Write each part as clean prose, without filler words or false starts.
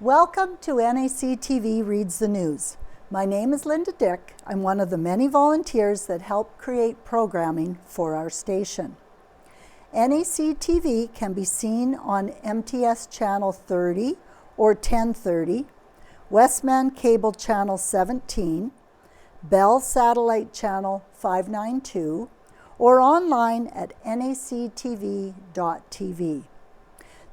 Welcome to NACTV Reads the News. My name is Linda Dick. I'm one of the many volunteers that help create programming for our station. NACTV can be seen on MTS Channel 30 or 1030, Westman Cable Channel 17, Bell Satellite Channel 592, or online at nactv.tv.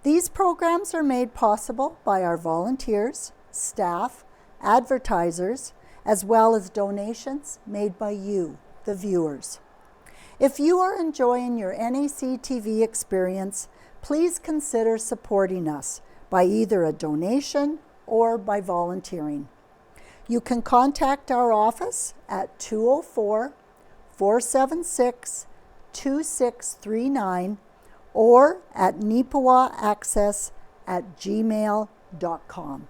These programs are made possible by our volunteers, staff, advertisers, as well as donations made by you, the viewers. If you are enjoying your NACTV experience, please consider supporting us by either a donation or by volunteering. You can contact our office at 204-476-2639 or at neepawaaccess@gmail.com.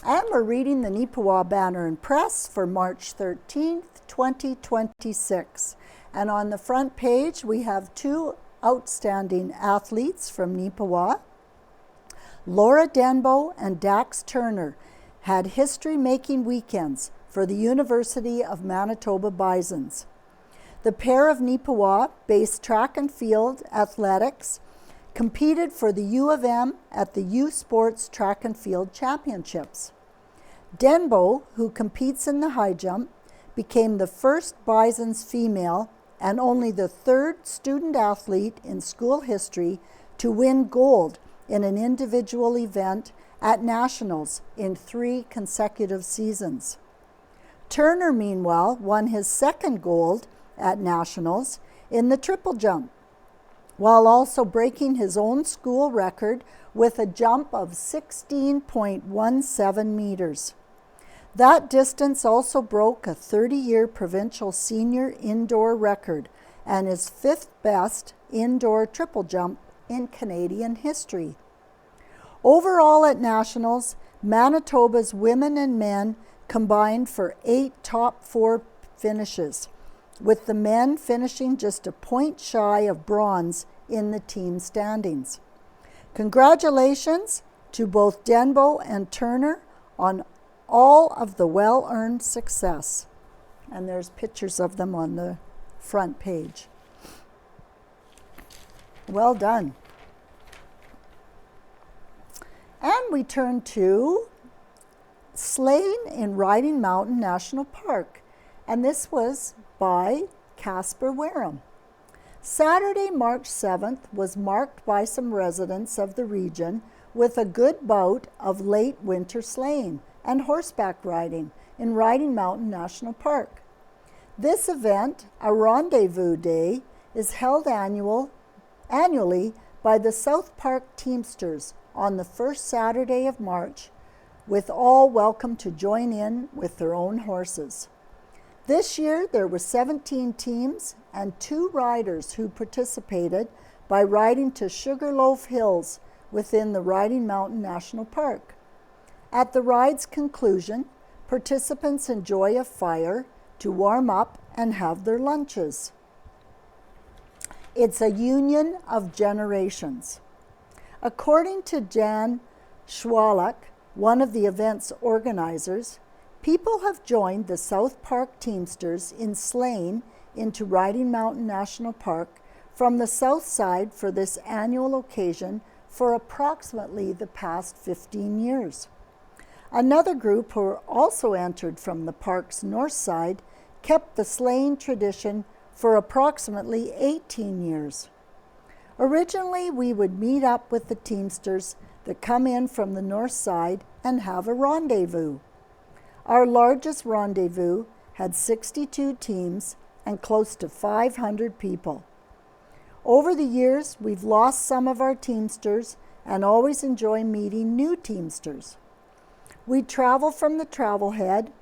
And we're reading the Neepawa Banner and Press for March 13th, 2026. And on the front page, we have two outstanding athletes from Neepawa. Laura Denbo and Dax Turner had history-making weekends for the University of Manitoba Bisons. The pair of Neepawa-based track and field athletics competed for the U of M at the U Sports Track and Field Championships. Denbo, who competes in the high jump, became the first Bisons female and only the third student athlete in school history to win gold in an individual event at nationals in 3 consecutive seasons. Turner, meanwhile, won his second gold at nationals in the triple jump, while also breaking his own school record with a jump of 16.17 meters. That distance also broke a 30-year provincial senior indoor record and is 5th best indoor triple jump in Canadian history. Overall at nationals, Manitoba's women and men combined for 8 top 4 finishes, with the men finishing just a point shy of bronze in the team standings. Congratulations to both Denbo and Turner on all of the well-earned success. And there's pictures of them on the front page. Well done. And we turn to sleighing in Riding Mountain National Park. And this was by Casper Wareham. Saturday, March 7th was marked by some residents of the region with a good bout of late winter sleighing and horseback riding in Riding Mountain National Park. This event, a rendezvous day, is held annually by the South Park Teamsters on the first Saturday of March, with all welcome to join in with their own horses. This year, there were 17 teams and 2 riders who participated by riding to Sugarloaf Hills within the Riding Mountain National Park. At the ride's conclusion, participants enjoy a fire to warm up and have their lunches. It's a union of generations. According to Jan Schwalak, one of the event's organizers, people have joined the South Park Teamsters in sleighing into Riding Mountain National Park from the south side for this annual occasion for approximately the past 15 years. Another group, who also entered from the park's north side, kept the sleighing tradition for approximately 18 years. Originally, we would meet up with the Teamsters that come in from the north side and have a rendezvous. Our largest rendezvous had 62 teams and close to 500 people. Over the years, we've lost some of our Teamsters and always enjoy meeting new Teamsters. We travel from the trailhead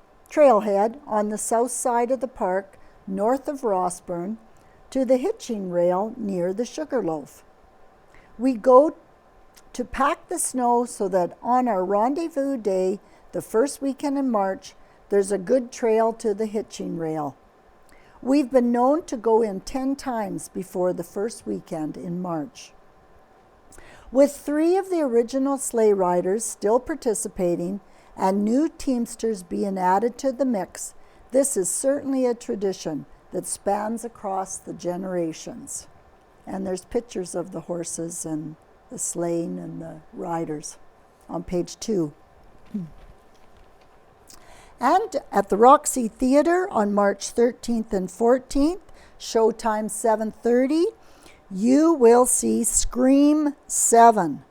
on the south side of the park, north of Rossburn, to the hitching rail near the Sugarloaf. We go to pack the snow so that on our rendezvous day, the first weekend in March, there's a good trail to the hitching rail. We've been known to go in 10 times before the first weekend in March. With 3 of the original sleigh riders still participating and new teamsters being added to the mix, this is certainly a tradition that spans across the generations. And there's pictures of the horses and the sleighing and the riders on page 2. And at the Roxy Theatre on March 13th and 14th, showtime 7:30, you will see Scream 7.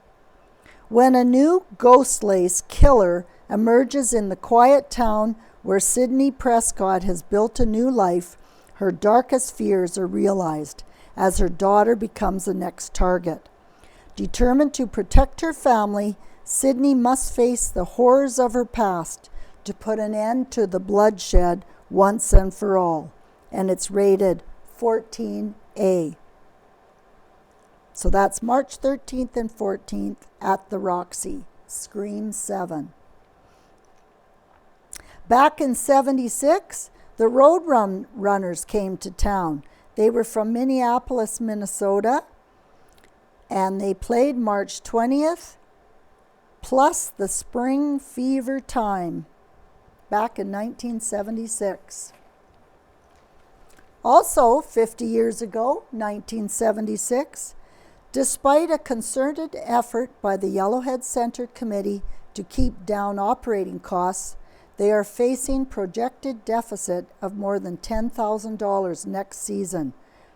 When a new ghost-lace killer emerges in the quiet town where Sydney Prescott has built a new life, her darkest fears are realized as her daughter becomes the next target. Determined to protect her family, Sydney must face the horrors of her past to put an end to the bloodshed once and for all. And it's rated 14A. So that's March 13th and 14th at the Roxy, Scream 7. Back in '76, the Road Runners came to town. They were from Minneapolis, Minnesota, and they played March 20th, plus the Spring Fever Time, back in 1976. Also, 50 years ago, 1976, despite a concerted effort by the Yellowhead Center Committee to keep down operating costs, they are facing projected deficit of more than $10,000 next season,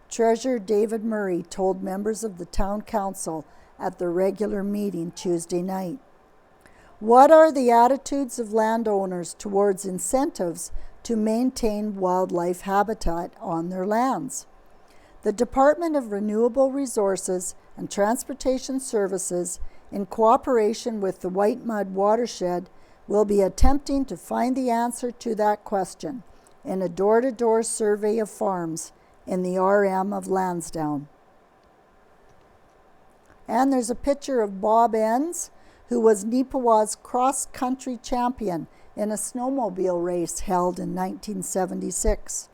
Treasurer David Murray told members of the town council at their regular meeting Tuesday night. What are the attitudes of landowners towards incentives to maintain wildlife habitat on their lands? The Department of Renewable Resources and Transportation Services, in cooperation with the White Mud Watershed, will be attempting to find the answer to that question in a door-to-door survey of farms in the RM of Lansdowne. And there's a picture of Bob Enns, who was Neepawa's cross-country champion in a snowmobile race held in 1976.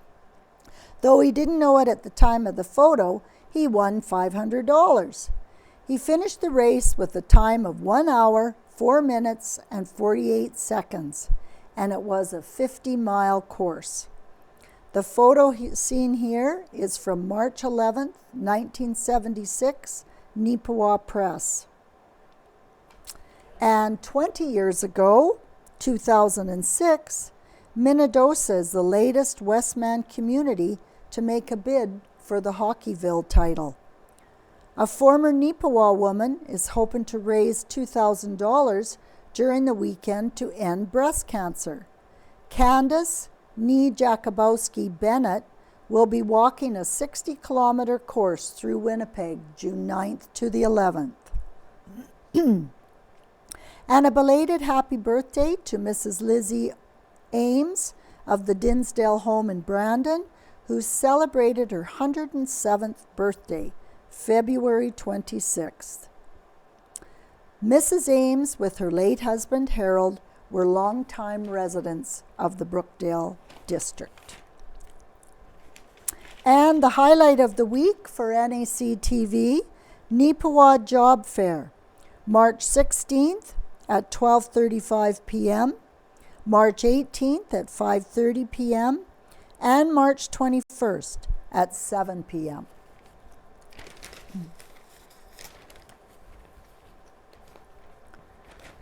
Though he didn't know it at the time of the photo, he won $500. He finished the race with a time of 1 hour, 4 minutes, and 48 seconds, and it was a 50-mile course. The photo seen here is from March 11th, 1976, Neepawa Press. And 20 years ago, 2006, Minnedosa is the latest Westman community to make a bid for the Hockeyville title. A former Neepawa woman is hoping to raise $2,000 during the weekend to end breast cancer. Candace Nee Jakubowski Bennett will be walking a 60-kilometer course through Winnipeg, June 9th to the 11th. And a belated happy birthday to Mrs. Lizzie Ames of the Dinsdale home in Brandon, who celebrated her 107th birthday, February 26th. Mrs. Ames, with her late husband Harold, were longtime residents of the Brookdale district. And the highlight of the week for NACTV, Neepawa Job Fair, March 16th at 12:35 p.m., March 18th at 5:30 p.m., and March 21st at 7 p.m.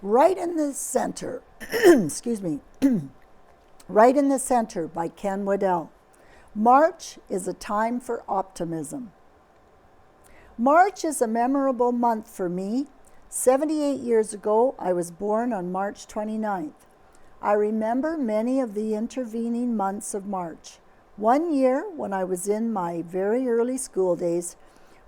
Right in the Center, excuse me, Right in the Center by Ken Waddell. March is a time for optimism. March is a memorable month for me. 78 years ago, I was born on March 29th. I remember many of the intervening months of March. One year, when I was in my very early school days,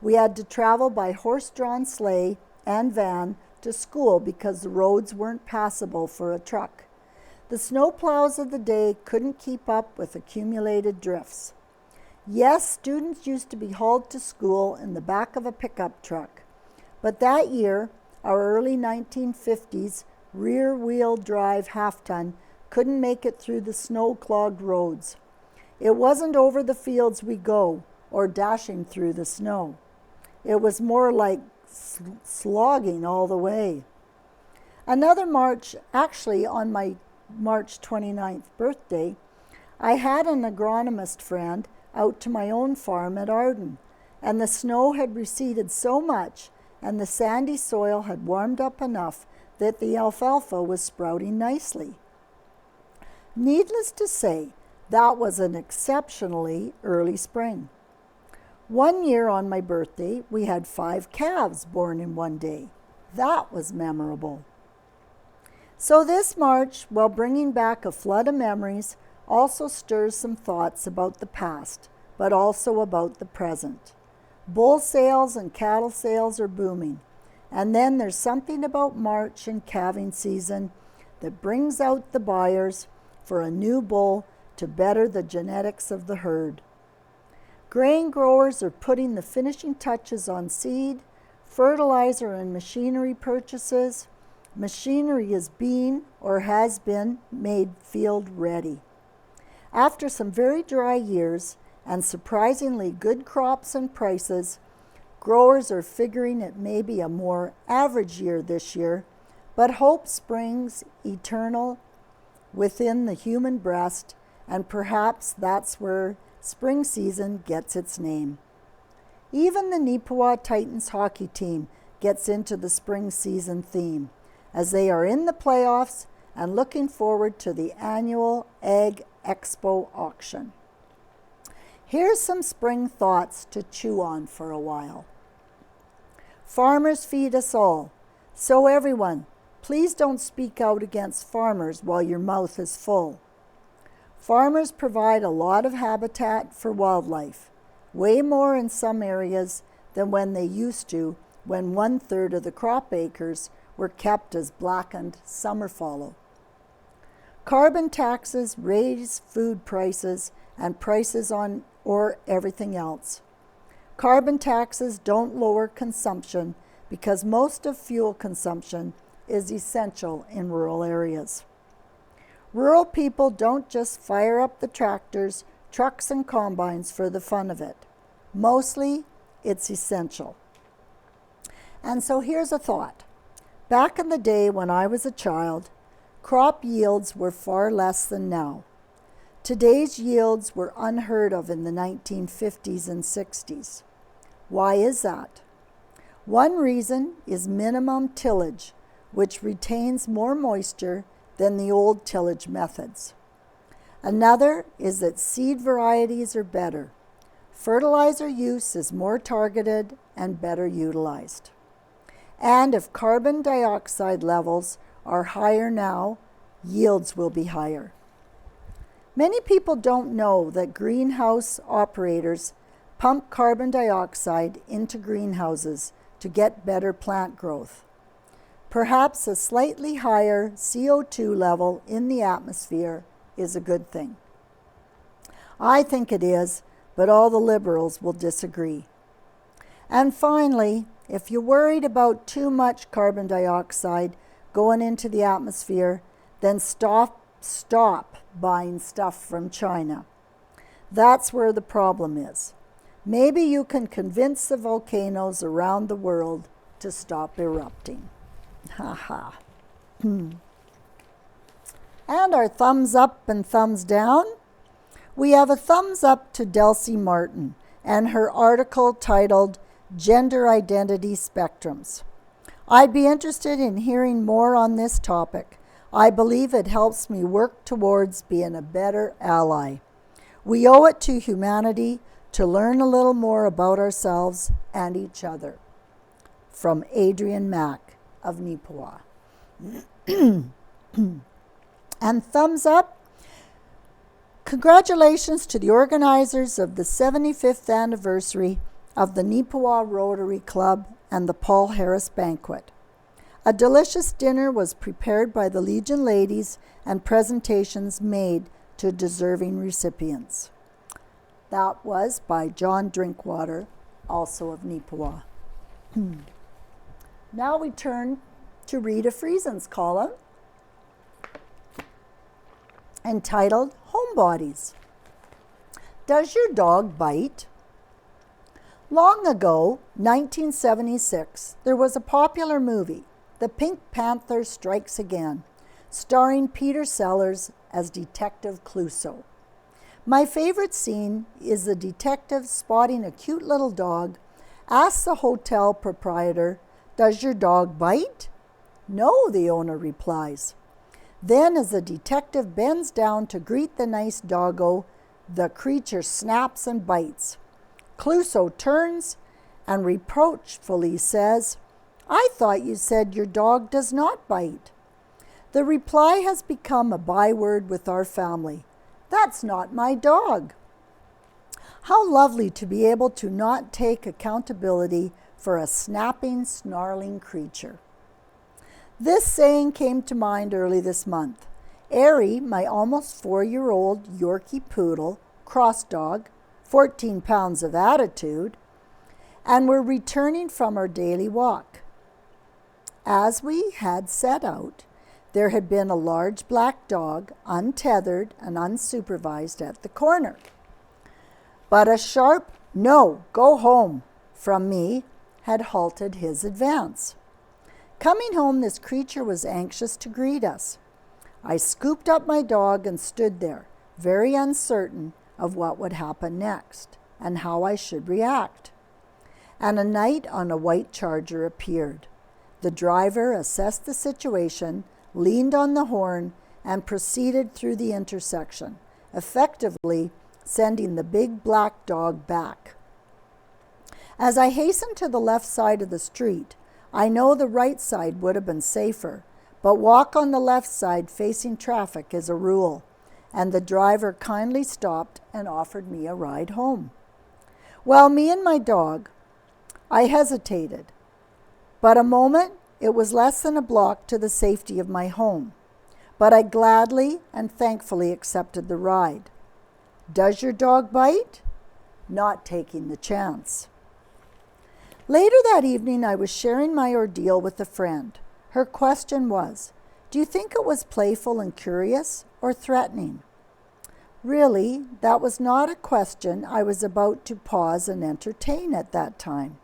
we had to travel by horse-drawn sleigh and van to school because the roads weren't passable for a truck. The snowplows of the day couldn't keep up with accumulated drifts. Yes, students used to be hauled to school in the back of a pickup truck, but that year, our early 1950s rear-wheel drive half-ton couldn't make it through the snow-clogged roads. It wasn't over the fields we go or dashing through the snow. It was more like slogging all the way. Another March, actually on my March 29th birthday, I had an agronomist friend out to my own farm at Arden, and the snow had receded so much and the sandy soil had warmed up enough that the alfalfa was sprouting nicely. Needless to say, that was an exceptionally early spring. One year on my birthday, we had 5 calves born in one day. That was memorable. So this March, while bringing back a flood of memories, also stirs some thoughts about the past, but also about the present. Bull sales and cattle sales are booming. And then there's something about March and calving season that brings out the buyers for a new bull to better the genetics of the herd. Grain growers are putting the finishing touches on seed, fertilizer and machinery purchases. Machinery is being or has been made field ready. After some very dry years and surprisingly good crops and prices, growers are figuring it may be a more average year this year, but hope springs eternal within the human breast, and perhaps that's where spring season gets its name. Even the Neepawa Titans hockey team gets into the spring season theme, as they are in the playoffs and looking forward to the annual Ag Expo auction. Here's some spring thoughts to chew on for a while. Farmers feed us all, so everyone, please don't speak out against farmers while your mouth is full. Farmers provide a lot of habitat for wildlife, way more in some areas than when they used to, when 1/3 of the crop acres were kept as blackened summer fallow. Carbon taxes raise food prices and prices on or everything else. Carbon taxes don't lower consumption because most of fuel consumption is essential in rural areas. Rural people don't just fire up the tractors, trucks, and combines for the fun of it. Mostly, it's essential. And so here's a thought. Back in the day when I was a child, crop yields were far less than now. Today's yields were unheard of in the 1950s and 60s. Why is that? One reason is minimum tillage, which retains more moisture than the old tillage methods. Another is that seed varieties are better. Fertilizer use is more targeted and better utilized. And if carbon dioxide levels are higher now, yields will be higher. Many people don't know that greenhouse operators pump carbon dioxide into greenhouses to get better plant growth. Perhaps a slightly higher CO2 level in the atmosphere is a good thing. I think it is, but all the liberals will disagree. And finally, if you're worried about too much carbon dioxide going into the atmosphere, then stop buying stuff from China. That's where the problem is. Maybe you can convince the volcanoes around the world to stop erupting. Haha. And our thumbs up and thumbs down. We have a thumbs up to Delcy Martin and her article titled Gender Identity Spectrums. I'd be interested in hearing more on this topic. I believe it helps me work towards being a better ally. We owe it to humanity to learn a little more about ourselves and each other. From Adrian Mack of Neepawa. And thumbs up. Congratulations to the organizers of the 75th anniversary of the Neepawa Rotary Club and the Paul Harris Banquet. A delicious dinner was prepared by the Legion ladies and presentations made to deserving recipients. That was by John Drinkwater, also of Neepawa. Now we turn to Rita Friesen's column entitled Homebodies. Does your dog bite? Long ago, 1976, there was a popular movie, The Pink Panther Strikes Again, starring Peter Sellers as Detective Clouseau. My favorite scene is the detective spotting a cute little dog, asks the hotel proprietor, "Does your dog bite?" "No," the owner replies. Then, as the detective bends down to greet the nice doggo, the creature snaps and bites. Clouseau turns and reproachfully says, "I thought you said your dog does not bite." The reply has become a byword with our family. "That's not my dog." How lovely to be able to not take accountability for a snapping, snarling creature. This saying came to mind early this month. Airy, my almost 4-year-old Yorkie poodle, cross dog, 14 pounds of attitude, and we're returning from our daily walk. As we had set out, there had been a large black dog, untethered and unsupervised, at the corner. But a sharp "No, go home" from me had halted his advance. Coming home, this creature was anxious to greet us. I scooped up my dog and stood there, very uncertain of what would happen next and how I should react. And a knight on a white charger appeared. The driver assessed the situation, leaned on the horn, and proceeded through the intersection, effectively sending the big black dog back. As I hastened to the left side of the street, I know the right side would have been safer, but walk on the left side facing traffic is a rule, and the driver kindly stopped and offered me a ride home. Well, me and my dog, I hesitated, but a moment, it was less than a block to the safety of my home, but I gladly and thankfully accepted the ride. Does your dog bite? Not taking the chance. Later that evening, I was sharing my ordeal with a friend. Her question was, "Do you think it was playful and curious or threatening?" Really, that was not a question I was about to pause and entertain at that time.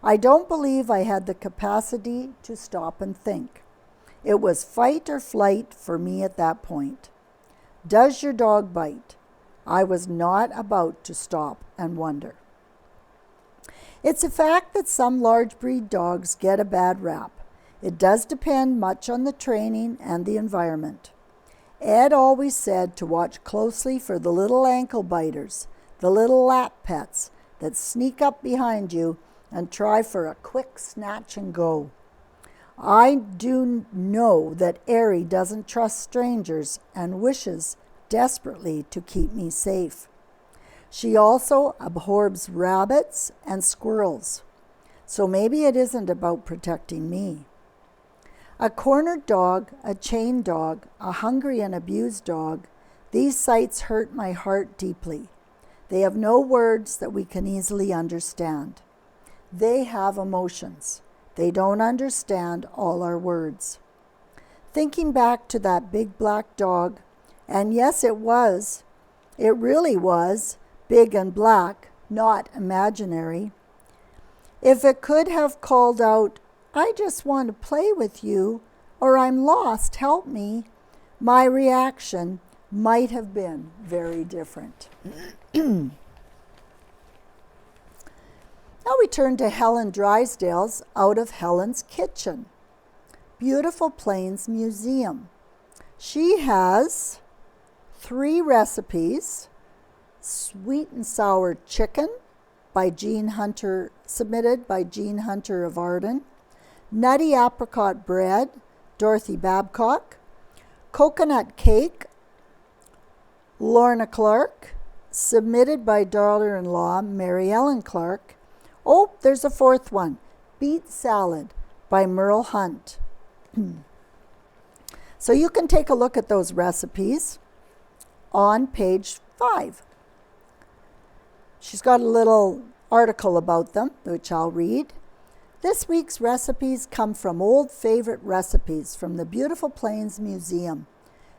I don't believe I had the capacity to stop and think. It was fight or flight for me at that point. Does your dog bite? I was not about to stop and wonder. It's a fact that some large breed dogs get a bad rap. It does depend much on the training and the environment. Ed always said to watch closely for the little ankle biters, the little lap pets that sneak up behind you and try for a quick snatch and go. I do know that Airy doesn't trust strangers and wishes desperately to keep me safe. She also abhors rabbits and squirrels, so maybe it isn't about protecting me. A cornered dog, a chained dog, a hungry and abused dog, these sights hurt my heart deeply. They have no words that we can easily understand. They have emotions. They don't understand all our words. Thinking back to that big black dog, and yes, it really was, big and black, not imaginary. If it could have called out, "I just want to play with you," or "I'm lost, help me," my reaction might have been very different. Now we turn to Helen Drysdale's Out of Helen's Kitchen, Beautiful Plains Museum. She has 3 recipes: sweet and sour chicken by submitted by Jean Hunter of Arden, nutty apricot bread, Dorothy Babcock, coconut cake, Lorna Clark, submitted by daughter-in-law Mary Ellen Clark. Oh, there's a 4th one, beet salad by Merle Hunt. So you can take a look at those recipes on page 5. She's got a little article about them, which I'll read. This week's recipes come from old favorite recipes from the Beautiful Plains Museum.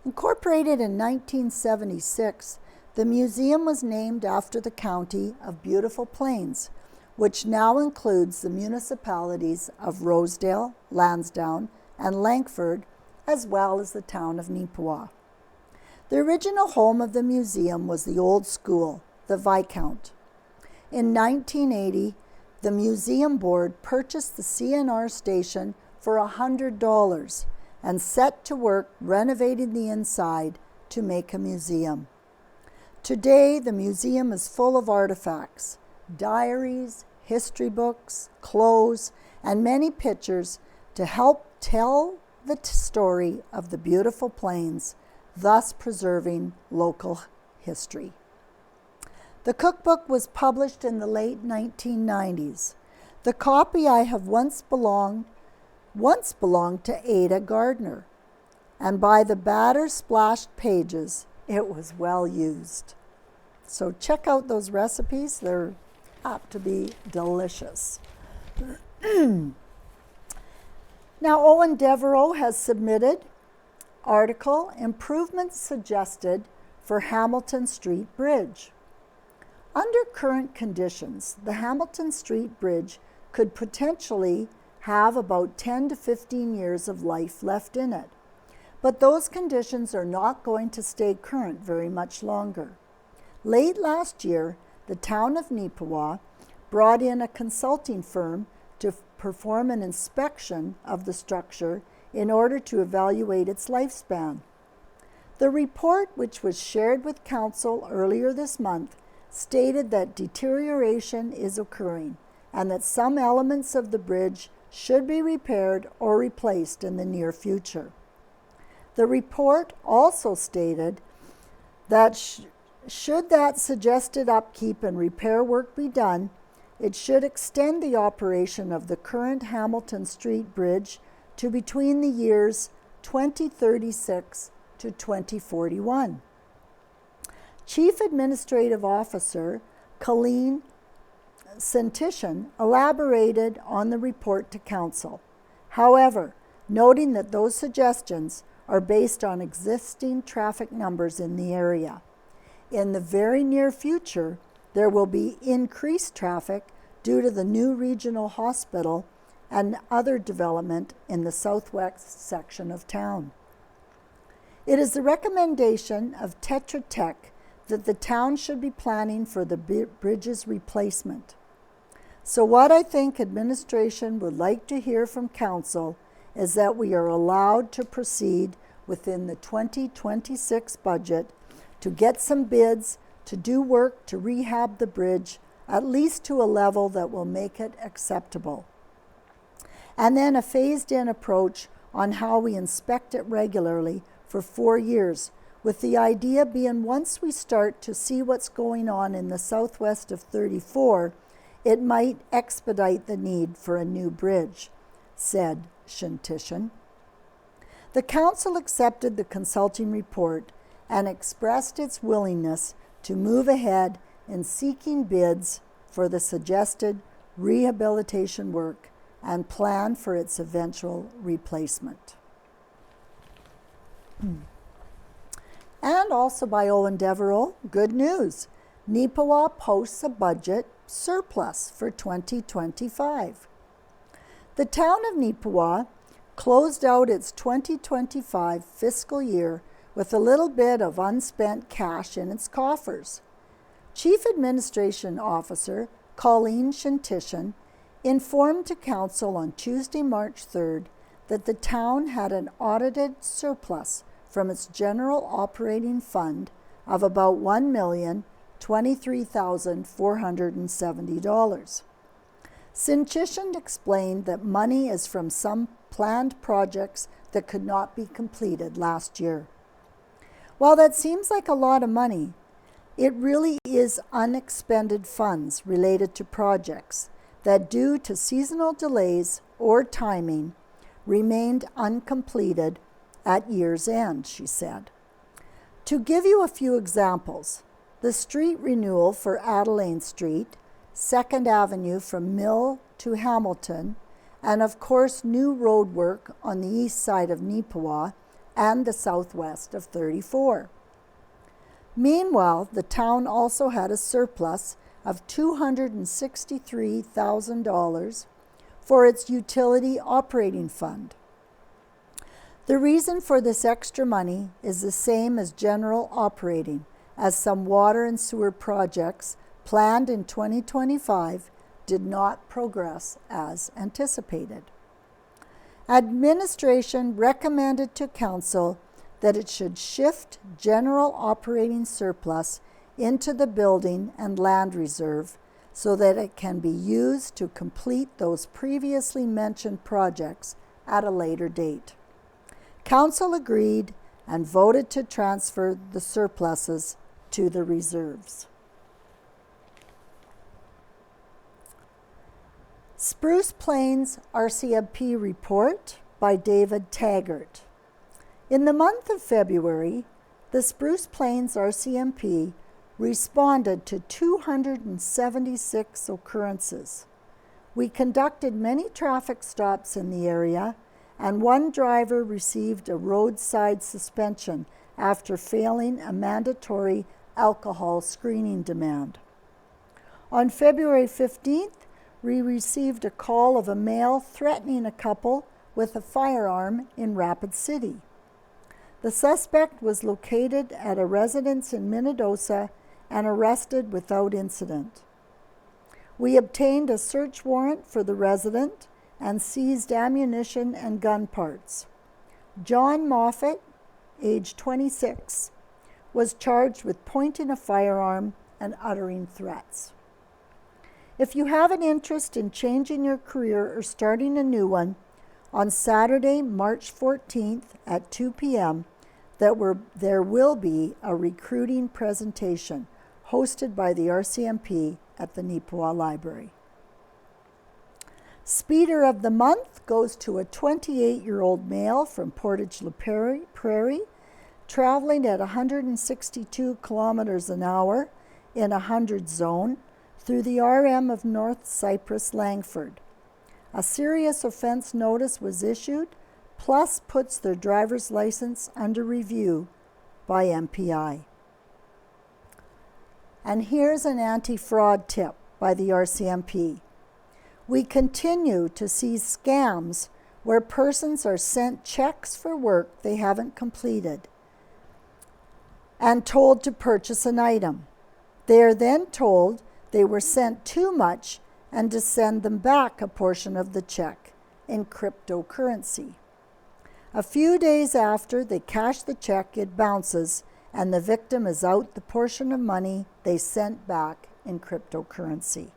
Incorporated in 1976, the museum was named after the county of Beautiful Plains, which now includes the municipalities of Rosedale, Lansdowne, and Langford, as well as the town of Neepawa. The original home of the museum was the old school, the Viscount. In 1980, the museum board purchased the CNR station for $100 and set to work renovating the inside to make a museum. Today, the museum is full of artifacts, diaries, history books, clothes, and many pictures to help tell the story of the beautiful plains, thus preserving local history. The cookbook was published in the late 1990s. The copy I have once belonged to Ada Gardner, and by the batter-splashed pages, it was well used. So check out those recipes. They're apt to be delicious. Now, Owen Devereaux has submitted article, Improvements Suggested for Hamilton Street Bridge. Under current conditions, the Hamilton Street Bridge could potentially have about 10 to 15 years of life left in it. But those conditions are not going to stay current very much longer. Late last year, the town of Neepawa brought in a consulting firm to perform an inspection of the structure in order to evaluate its lifespan. The report, which was shared with Council earlier this month, stated that deterioration is occurring and that some elements of the bridge should be repaired or replaced in the near future. The report also stated that should that suggested upkeep and repair work be done, it should extend the operation of the current Hamilton Street Bridge to between the years 2036 to 2041. Chief Administrative Officer Colleen Santishan elaborated on the report to Council. However, noting that those suggestions are based on existing traffic numbers in the area. In the very near future, there will be increased traffic due to the new regional hospital and other development in the southwest section of town. It is the recommendation of Tetra Tech that the town should be planning for the bridge's replacement. So what I think administration would like to hear from Council is that we are allowed to proceed within the 2026 budget to get some bids to do work to rehab the bridge, at least to a level that will make it acceptable. And then a phased-in approach on how we inspect it regularly for 4 years, with the idea being once we start to see what's going on in the southwest of 34, it might expedite the need for a new bridge, said Shintishan. The council accepted the consulting report and expressed its willingness to move ahead in seeking bids for the suggested rehabilitation work and plan for its eventual replacement. And also by Owen Devereaux, good news. Neepawa posts a budget surplus for 2025. The town of Neepawa closed out its 2025 fiscal year with a little bit of unspent cash in its coffers. Chief Administration Officer Colleen Shintishan informed to Council on Tuesday, March 3rd, that the town had an audited surplus from its general operating fund of about $1,023,470. Shintishan explained that money is from some planned projects that could not be completed last year. While that seems like a lot of money, it really is unexpended funds related to projects that, due to seasonal delays or timing, remained uncompleted at year's end, she said. To give you a few examples, the street renewal for Adelaide Street, 2nd Avenue from Mill to Hamilton, and of course new road work on the east side of Neepawa and the southwest of 34. Meanwhile, the town also had a surplus of $263,000 for its utility operating fund. The reason for this extra money is the same as general operating, as some water and sewer projects planned in 2025 did not progress as anticipated. Administration recommended to Council that it should shift general operating surplus into the building and land reserve so that it can be used to complete those previously mentioned projects at a later date. Council agreed and voted to transfer the surpluses to the reserves. Spruce Plains RCMP report by David Taggart. In the month of February, the Spruce Plains RCMP responded to 276 occurrences. We conducted many traffic stops in the area, and one driver received a roadside suspension after failing a mandatory alcohol screening demand. On February 15th, we received a call of a male threatening a couple with a firearm in Rapid City. The suspect was located at a residence in Minnedosa and arrested without incident. We obtained a search warrant for the resident and seized ammunition and gun parts. John Moffat, age 26, was charged with pointing a firearm and uttering threats. If you have an interest in changing your career or starting a new one, on Saturday, March 14th at 2 p.m., there will be a recruiting presentation hosted by the RCMP at the Neepawa Library. Speeder of the Month goes to a 28-year-old male from Portage La Prairie, traveling at 162 kilometers an hour in a 100 zone through the RM of North Cypress, Langford. A serious offense notice was issued, plus puts their driver's license under review by MPI. And here's an anti-fraud tip by the RCMP. We continue to see scams where persons are sent checks for work they haven't completed and told to purchase an item. They are then told they were sent too much and to send them back a portion of the check in cryptocurrency. A few days after they cash the check, it bounces and the victim is out the portion of money they sent back in cryptocurrency.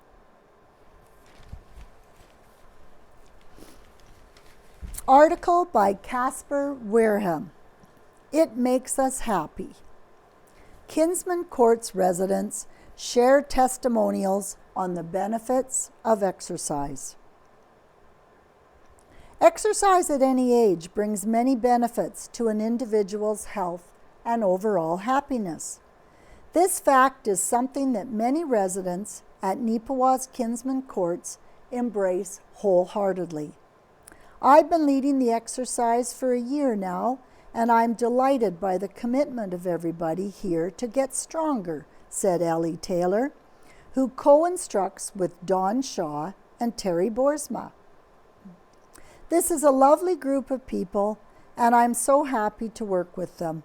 Article by Casper Wareham. It makes us happy. Kinsman Courts residents share testimonials on the benefits of exercise. Exercise at any age brings many benefits to an individual's health and overall happiness. This fact is something that many residents at Neepawa's Kinsman Courts embrace wholeheartedly. I've been leading the exercise for a year now, and I'm delighted by the commitment of everybody here to get stronger, said Ellie Taylor, who co-instructs with Don Shaw and Terry Boersma. This is a lovely group of people, and I'm so happy to work with them.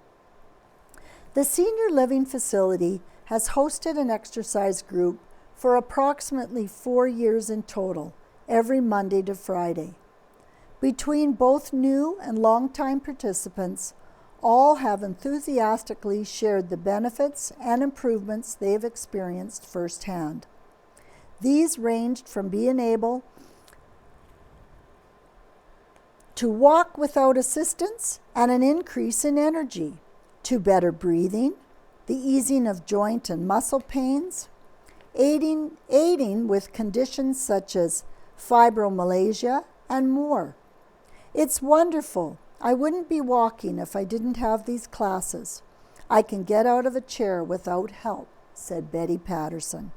The senior living facility has hosted an exercise group for approximately 4 years in total, every Monday to Friday. Between both new and longtime participants, all have enthusiastically shared the benefits and improvements they've experienced firsthand. These ranged from being able to walk without assistance and an increase in energy, to better breathing, the easing of joint and muscle pains, aiding with conditions such as fibromyalgia and more. It's wonderful. I wouldn't be walking if I didn't have these classes. I can get out of a chair without help, said Betty Patterson.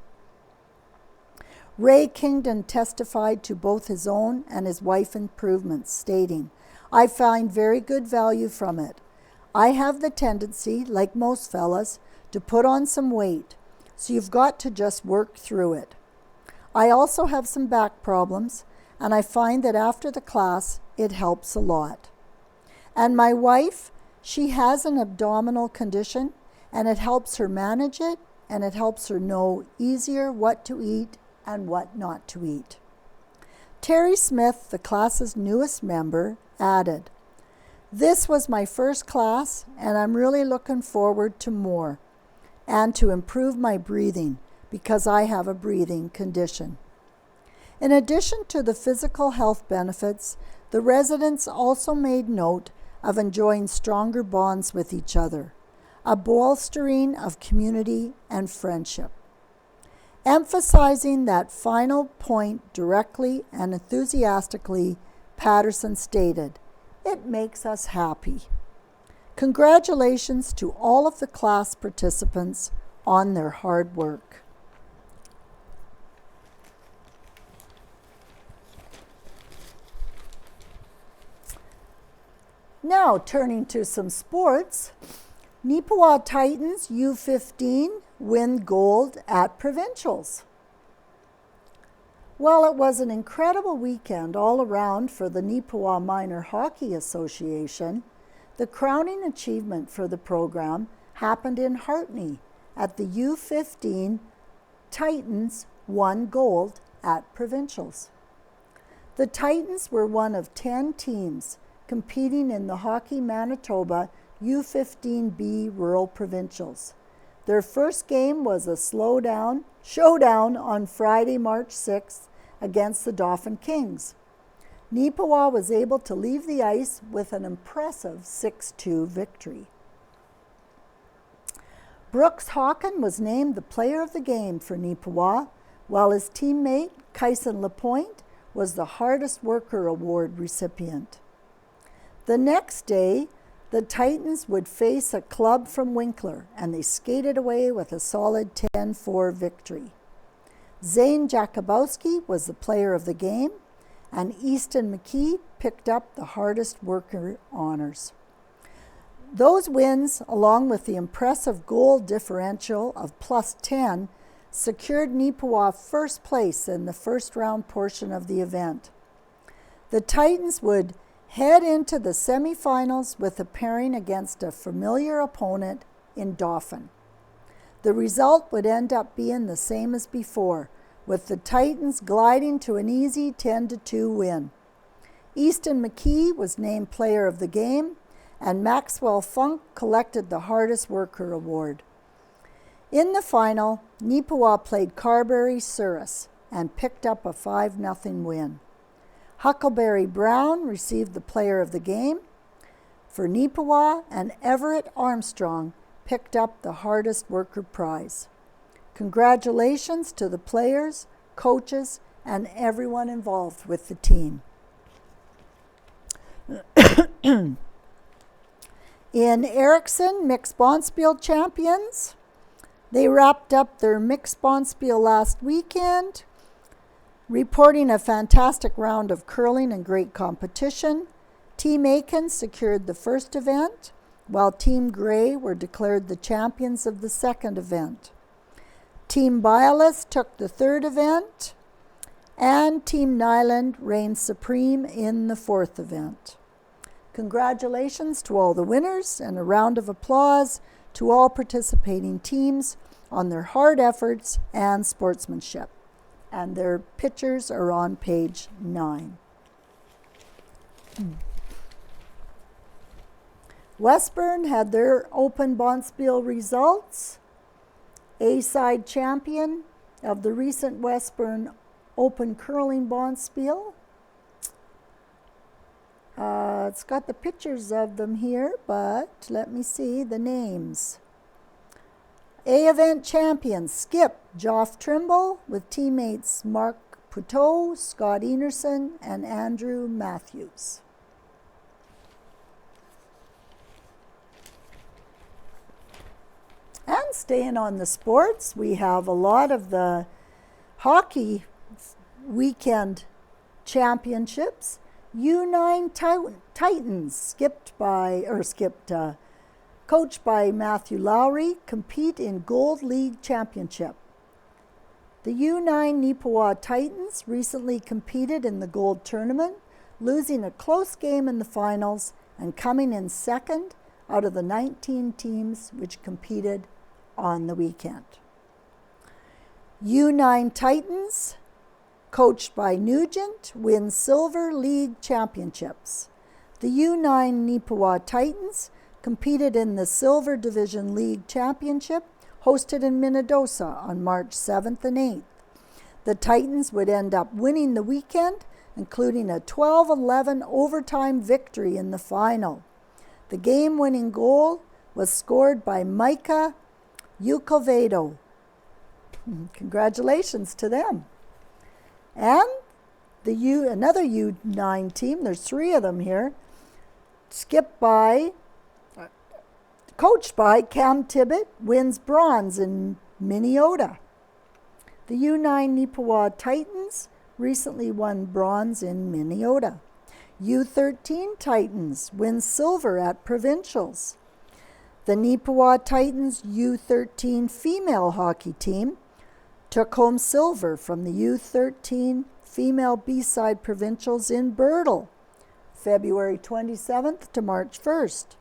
Ray Kingdon testified to both his own and his wife's improvements, stating, I find very good value from it. I have the tendency, like most fellas, to put on some weight. So you've got to just work through it. I also have some back problems, and I find that after the class, it helps a lot. And my wife, she has an abdominal condition, and it helps her manage it, and it helps her know easier what to eat and what not to eat. Terry Smith, the class's newest member, added, "This was my first class, and I'm really looking forward to more and to improve my breathing because I have a breathing condition." In addition to the physical health benefits, the residents also made note of enjoying stronger bonds with each other, a bolstering of community and friendship. Emphasizing that final point directly and enthusiastically, Patterson stated, "It makes us happy." Congratulations to all of the class participants on their hard work. Now, turning to some sports, Neepawa Titans U15 win gold at provincials. Well, it was an incredible weekend all around for the Neepawa Minor Hockey Association. The crowning achievement for the program happened in Hartney at the U15 Titans won gold at provincials. The Titans were one of 10 teams competing in the Hockey Manitoba U15B Rural Provincials. Their first game was a showdown on Friday, March 6th against the Dauphin Kings. Neepawa was able to leave the ice with an impressive 6-2 victory. Brooks Hawken was named the player of the game for Neepawa, while his teammate Kyson Lapointe was the hardest worker award recipient. The next day, the Titans would face a club from Winkler, and they skated away with a solid 10-4 victory. Zane Jakubowski was the player of the game, and Easton McKee picked up the hardest worker honors. Those wins, along with the impressive goal differential of +10, secured Neepawa first place in the first round portion of the event. The Titans would head into the semifinals with a pairing against a familiar opponent in Dauphin. The result would end up being the same as before, with the Titans gliding to an easy 10-2 win. Easton McKee was named player of the game, and Maxwell Funk collected the hardest worker award. In the final, Neepawa played Carberry Souris and picked up a 5-0 win. Huckleberry Brown received the player of the game for Neepawa, and Everett Armstrong picked up the hardest worker prize. Congratulations to the players, coaches, and everyone involved with the team. In Erickson, mixed bonspiel champions, they wrapped up their mixed bonspiel last weekend, reporting a fantastic round of curling and great competition. Team Aiken secured the first event, while Team Gray were declared the champions of the second event. Team Biolis took the third event, and Team Nyland reigned supreme in the fourth event. Congratulations to all the winners, and a round of applause to all participating teams on their hard efforts and sportsmanship. And their pictures are on page 9. Westburn had their open bonspiel results. A-side champion of the recent Westburn Open Curling Bonspiel. It's got the pictures of them here, but let me see the names. A-event champion, Skip Joff Trimble, with teammates Mark Puteau, Scott Enerson, and Andrew Matthews. And staying on the sports, we have a lot of the hockey weekend championships. U9 Titans skipped coached by Matthew Lowry, compete in Gold League Championship. The U9 Neepawa Titans recently competed in the Gold Tournament, losing a close game in the finals and coming in second out of the 19 teams which competed on the weekend. U9 Titans, coached by Nugent, wins Silver League Championships. The U9 Neepawa Titans competed in the Silver Division League Championship, hosted in Minnedosa on March 7th and 8th. The Titans would end up winning the weekend, including a 12-11 overtime victory in the final. The game-winning goal was scored by Micah Ucovedo. Congratulations to them. And another U9 team, there's 3 of them here, coached by Cam Tibbett, wins bronze in Minnesota. The U9 Neepawa Titans recently won bronze in Minnesota. U13 Titans win silver at provincials. The Neepawa Titans U13 female hockey team took home silver from the U13 female B-side provincials in Birtle, February 27th to March 1st.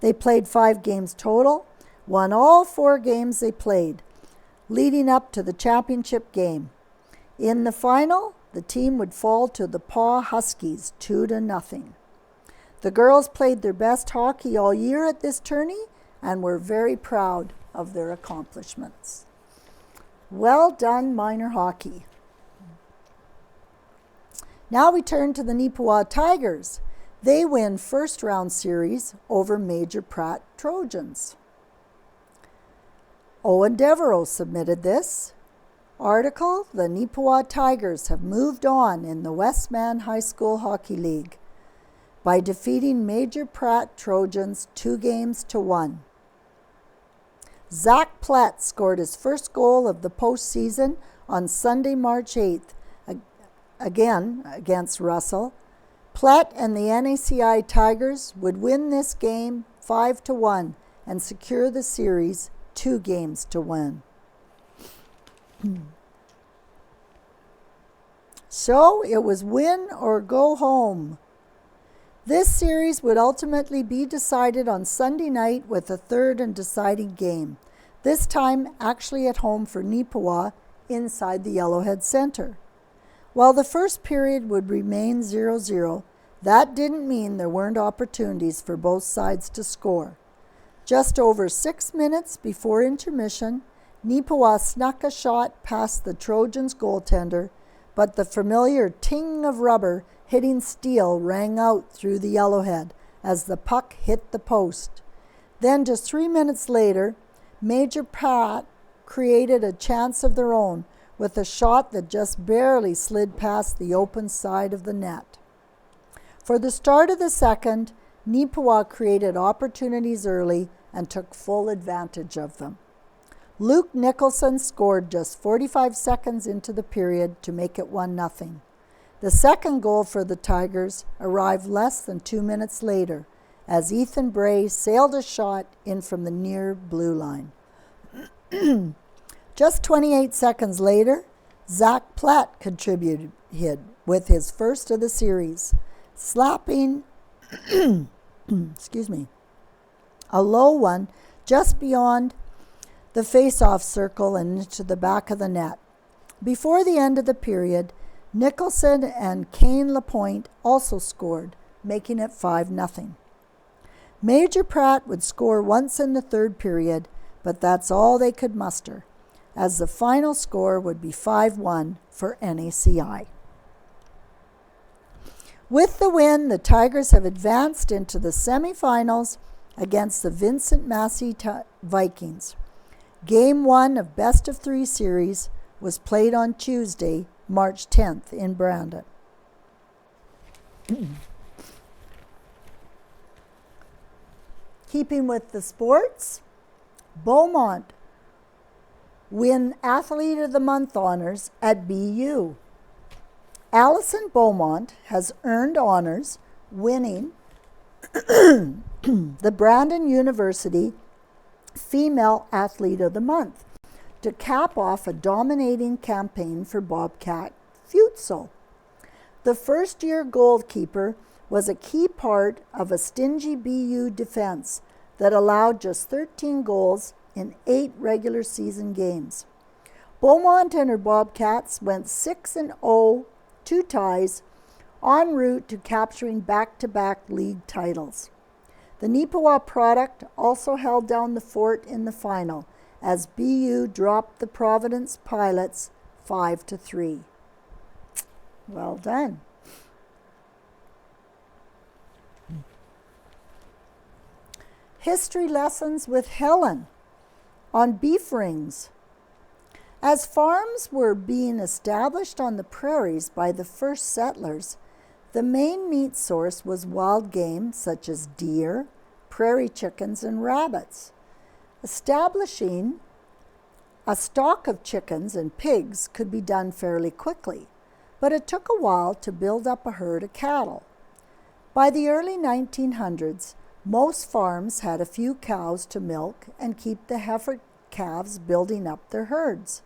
They played 5 games total, won all 4 games they played, leading up to the championship game. In the final, the team would fall to the Paw Huskies 2-0. The girls played their best hockey all year at this tourney and were very proud of their accomplishments. Well done, minor hockey. Now we turn to the Neepawa Tigers. They win first round series over Major Pratt Trojans. Owen Devereaux submitted this article. The Neepawa Tigers have moved on in the Westman High School Hockey League by defeating Major Pratt Trojans 2-1. Zach Platt scored his first goal of the postseason on Sunday, March 8th, again against Russell. Platt and the NACI Tigers would win this game 5-1 and secure the series 2-1. So it was win or go home. This series would ultimately be decided on Sunday night with a third and deciding game, this time actually at home for Neepawa inside the Yellowhead Center. While the first period would remain 0-0, that didn't mean there weren't opportunities for both sides to score. Just over 6 minutes before intermission, Neepawa snuck a shot past the Trojans' goaltender, but the familiar ting of rubber hitting steel rang out through the Yellowhead as the puck hit the post. Then just 3 minutes later, Major Pratt created a chance of their own with a shot that just barely slid past the open side of the net. For the start of the second, Neepawa created opportunities early and took full advantage of them. Luke Nicholson scored just 45 seconds into the period to make it 1-0. The second goal for the Tigers arrived less than 2 minutes later as Ethan Bray sailed a shot in from the near blue line. Just 28 seconds later, Zach Platt contributed with his first of the series, slapping a low one just beyond the face-off circle and into the back of the net. Before the end of the period, Nicholson and Kane Lapointe also scored, making it 5-0. Major Pratt would score once in the third period, but that's all they could muster, as the final score would be 5-1 for NACI. With the win, the Tigers have advanced into the semifinals against the Vincent Massey Vikings. Game 1 of Best of 3 series was played on Tuesday, March 10th in Brandon. Keeping with the sports, Beaumont win Athlete of the Month honors at BU. Allison Beaumont has earned honors winning the Brandon University Female Athlete of the Month to cap off a dominating campaign for Bobcat futsal. The first-year goalkeeper was a key part of a stingy BU defense that allowed just 13 goals in 8 regular season games. Beaumont and her Bobcats went 6-0, 2 ties, en route to capturing back-to-back league titles. The Neepawa product also held down the fort in the final as BU dropped the Providence Pilots 5-3. Well done. History lessons with Helen on beef rings. As farms were being established on the prairies by the first settlers, the main meat source was wild game such as deer, prairie chickens, and rabbits. Establishing a stock of chickens and pigs could be done fairly quickly, but it took a while to build up a herd of cattle. By the early 1900s, most farms had a few cows to milk and keep the heifer calves building up their herds.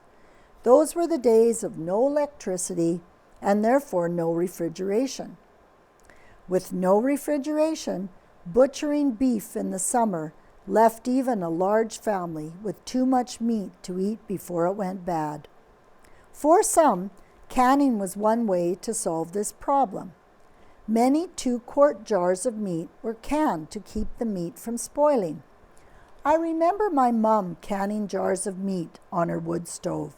Those were the days of no electricity and therefore no refrigeration. With no refrigeration, butchering beef in the summer left even a large family with too much meat to eat before it went bad. For some, canning was one way to solve this problem. Many 2-quart jars of meat were canned to keep the meat from spoiling. I remember my mom canning jars of meat on her wood stove.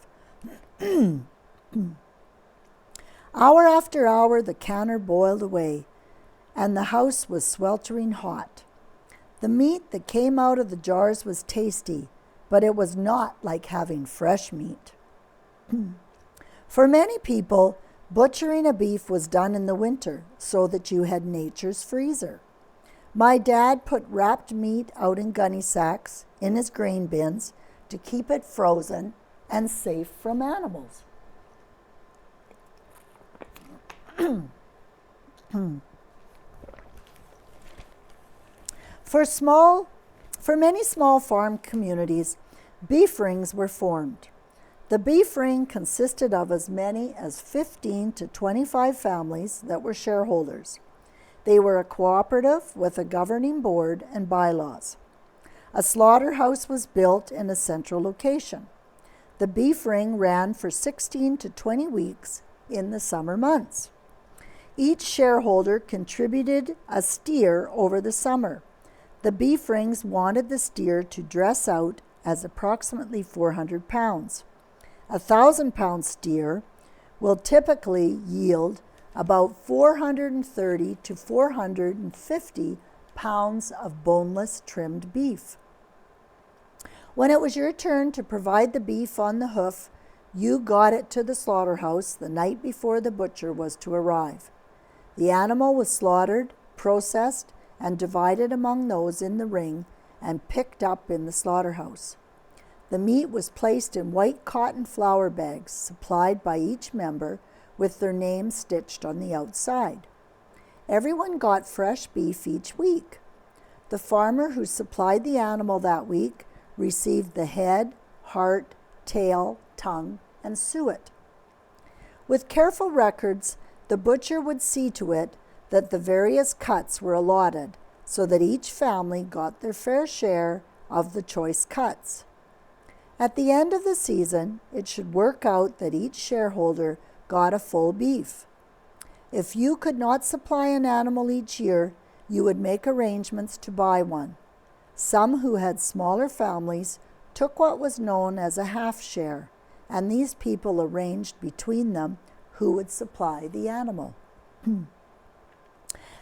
Hour after hour, the canner boiled away, and the house was sweltering hot. The meat that came out of the jars was tasty, but it was not like having fresh meat. For many people, butchering a beef was done in the winter so that you had nature's freezer. My dad put wrapped meat out in gunny sacks in his grain bins to keep it frozen and safe from animals. For many small farm communities, beef rings were formed. The beef ring consisted of as many as 15 to 25 families that were shareholders. They were a cooperative with a governing board and bylaws. A slaughterhouse was built in a central location. The beef ring ran for 16 to 20 weeks in the summer months. Each shareholder contributed a steer over the summer. The beef rings wanted the steer to dress out as approximately 400 pounds. A 1,000-pound steer will typically yield about 430 to 450 pounds of boneless trimmed beef. When it was your turn to provide the beef on the hoof, you got it to the slaughterhouse the night before the butcher was to arrive. The animal was slaughtered, processed, and divided among those in the ring and picked up in the slaughterhouse. The meat was placed in white cotton flour bags supplied by each member with their name stitched on the outside. Everyone got fresh beef each week. The farmer who supplied the animal that week received the head, heart, tail, tongue, and suet. With careful records, the butcher would see to it that the various cuts were allotted so that each family got their fair share of the choice cuts. At the end of the season, it should work out that each shareholder got a full beef. If you could not supply an animal each year, you would make arrangements to buy one. Some who had smaller families took what was known as a half share, and these people arranged between them who would supply the animal.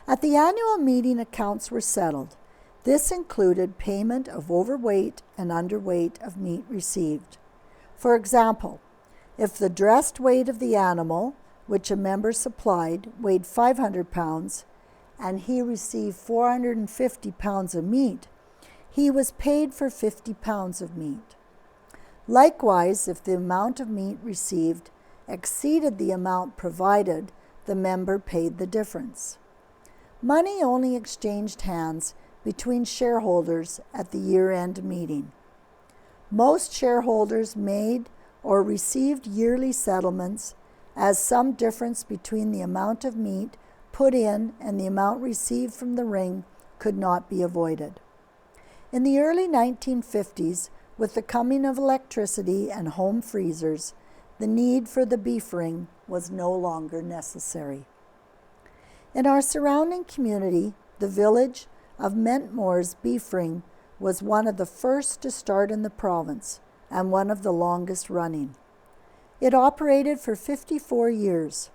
At the annual meeting, accounts were settled. This included payment of overweight and underweight of meat received. For example, if the dressed weight of the animal, which a member supplied, weighed 500 pounds, and he received 450 pounds of meat, he was paid for 50 pounds of meat. Likewise, if the amount of meat received exceeded the amount provided, the member paid the difference. Money only exchanged hands between shareholders at the year-end meeting. Most shareholders made or received yearly settlements, as some difference between the amount of meat put in and the amount received from the ring could not be avoided. In the early 1950s, with the coming of electricity and home freezers, the need for the beef ring was no longer necessary. In our surrounding community, the village of Mentmore's beef ring was one of the first to start in the province and one of the longest running. It operated for 54 years.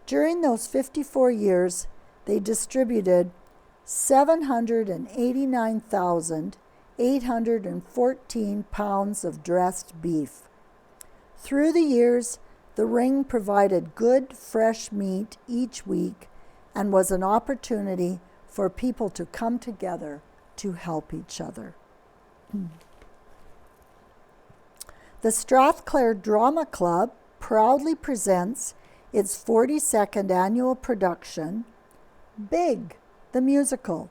During those 54 years, they distributed 789,814 pounds of dressed beef. Through the years, the ring provided good, fresh meat each week and was an opportunity for people to come together to help each other. The Strathclair Drama Club proudly presents its 42nd annual production, Big, the musical,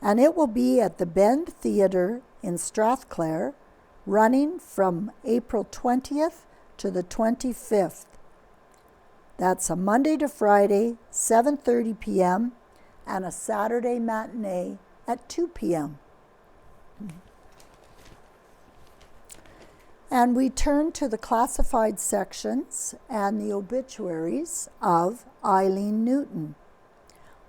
and it will be at the Bend Theatre in Strathclair, running from April 20th to the 25th. That's a Monday to Friday, 7:30 p.m., and a Saturday matinee at 2 p.m. And we turn to the classified sections and the obituaries of Eileen Newton.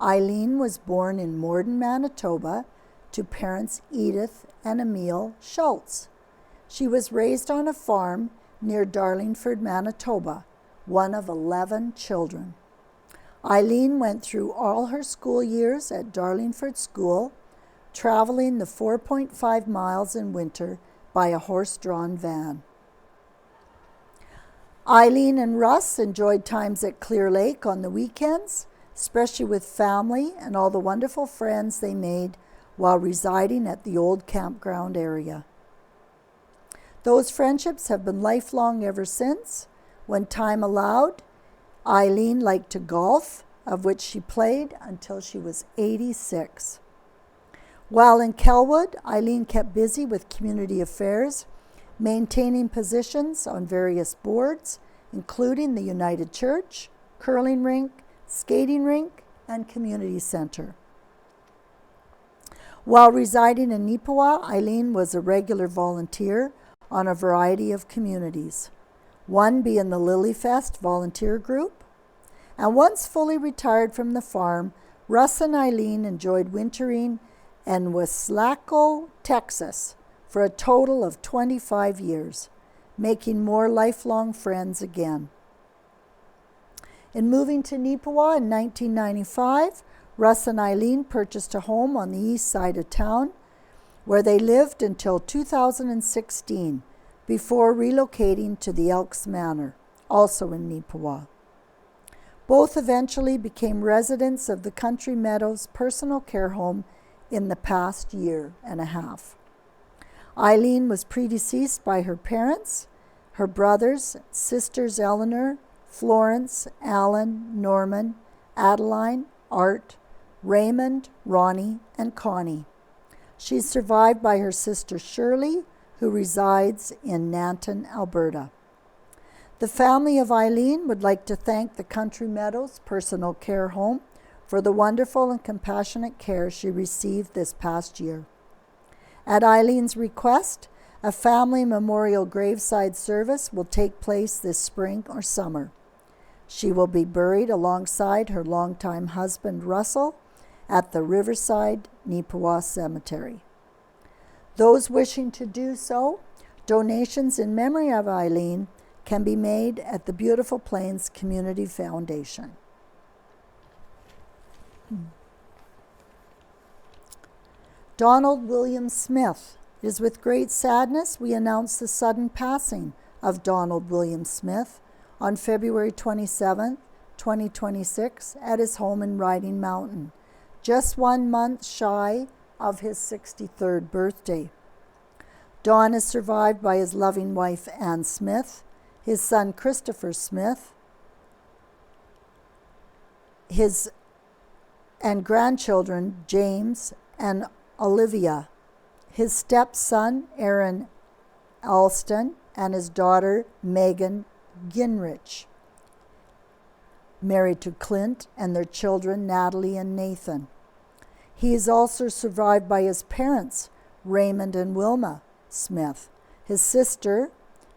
Eileen was born in Morden, Manitoba, to parents Edith and Emil Schultz. She was raised on a farm near Darlingford, Manitoba, one of 11 children. Eileen went through all her school years at Darlingford School, traveling the 4.5 miles in winter by a horse-drawn van. Eileen and Russ enjoyed times at Clear Lake on the weekends, especially with family and all the wonderful friends they made while residing at the old campground area. Those friendships have been lifelong ever since. When time allowed, Eileen liked to golf, of which she played until she was 86. While in Kelwood, Eileen kept busy with community affairs, maintaining positions on various boards, including the United Church, curling rink, skating rink, and community center. While residing in Neepawa, Eileen was a regular volunteer on a variety of communities, one being the Lilyfest volunteer group. And once fully retired from the farm, Russ and Eileen enjoyed wintering in Weslaco, Texas, for a total of 25 years, making more lifelong friends again. In moving to Neepawa in 1995, Russ and Eileen purchased a home on the east side of town, where they lived until 2016, before relocating to the Elks Manor, also in Neepawa. Both eventually became residents of the Country Meadows personal care home in the past year and a half. Eileen was predeceased by her parents, her brothers, sisters Eleanor, Florence, Alan, Norman, Adeline, Art, Raymond, Ronnie, and Connie. She's survived by her sister Shirley, who resides in Nanton, Alberta. The family of Eileen would like to thank the Country Meadows Personal Care Home for the wonderful and compassionate care she received this past year. At Eileen's request, a family memorial graveside service will take place this spring or summer. She will be buried alongside her longtime husband, Russell, at the Riverside Neepawa Cemetery. Those wishing to do so, donations in memory of Eileen can be made at the Beautiful Plains Community Foundation. Donald William Smith. It is with great sadness we announce the sudden passing of Donald William Smith on February 27, 2026, at his home in Riding Mountain, just 1 month shy of his 63rd birthday. Don is survived by his loving wife, Ann Smith, his son, Christopher Smith, his and grandchildren James and Olivia, his stepson Aaron Alston, and his daughter Megan Ginrich, married to Clint, and their children Natalie and Nathan. He is also survived by his parents, Raymond and Wilma Smith, his sister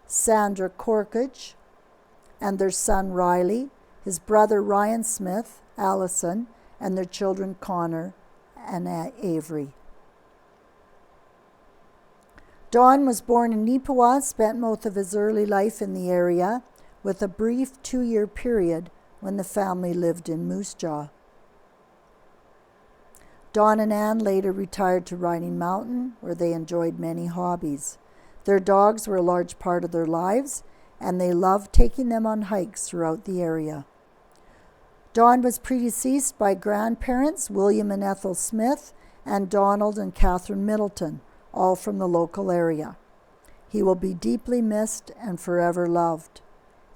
Sandra Corkage, and their son Riley, his brother Ryan Smith, Allison, and their children Connor and Avery. Don was born in Neepawa, spent most of his early life in the area, with a brief 2-year period when the family lived in Moose Jaw. Don and Ann later retired to Riding Mountain, where they enjoyed many hobbies. Their dogs were a large part of their lives, and they loved taking them on hikes throughout the area. Don was predeceased by grandparents William and Ethel Smith and Donald and Catherine Middleton, all from the local area. He will be deeply missed and forever loved.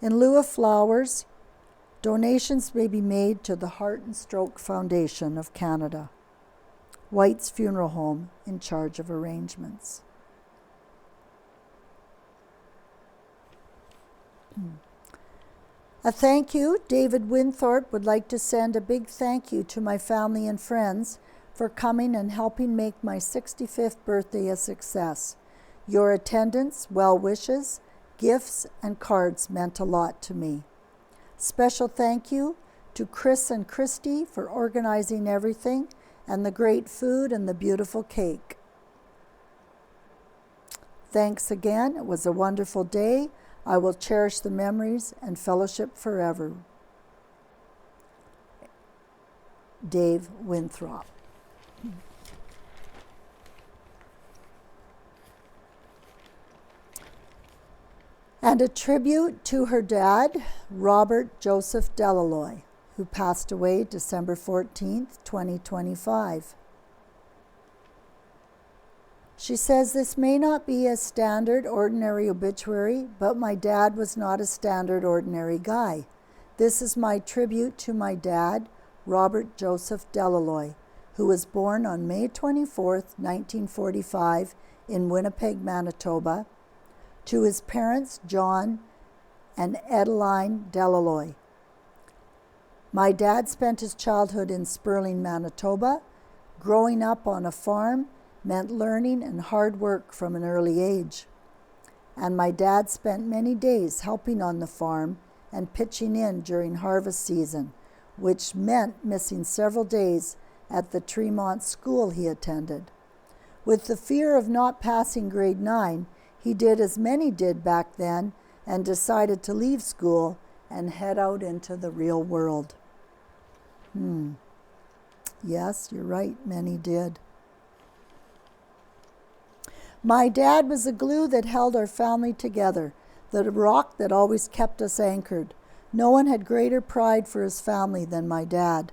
In lieu of flowers, donations may be made to the Heart and Stroke Foundation of Canada. White's Funeral Home in charge of arrangements. A thank you. David Winthorpe would like to send a big thank you to my family and friends for coming and helping make my 65th birthday a success. Your attendance, well wishes, gifts, and cards meant a lot to me. Special thank you to Chris and Christy for organizing everything and the great food and the beautiful cake. Thanks again. It was a wonderful day. I will cherish the memories and fellowship forever. Dave Winthrop. And a tribute to her dad, Robert Joseph Delalloy, who passed away December 14th, 2025. She says, this may not be a standard, ordinary obituary, but my dad was not a standard, ordinary guy. This is my tribute to my dad, Robert Joseph Delalloy, who was born on May 24th, 1945 in Winnipeg, Manitoba, to his parents, John and Adeline Delalloy. My dad spent his childhood in Sperling, Manitoba. Growing up on a farm meant learning and hard work from an early age. And my dad spent many days helping on the farm and pitching in during harvest season, which meant missing several days at the Tremont school he attended. With the fear of not passing grade 9, he did as many did back then and decided to leave school and head out into the real world. Yes, you're right, many did. My dad was the glue that held our family together, the rock that always kept us anchored. No one had greater pride for his family than my dad.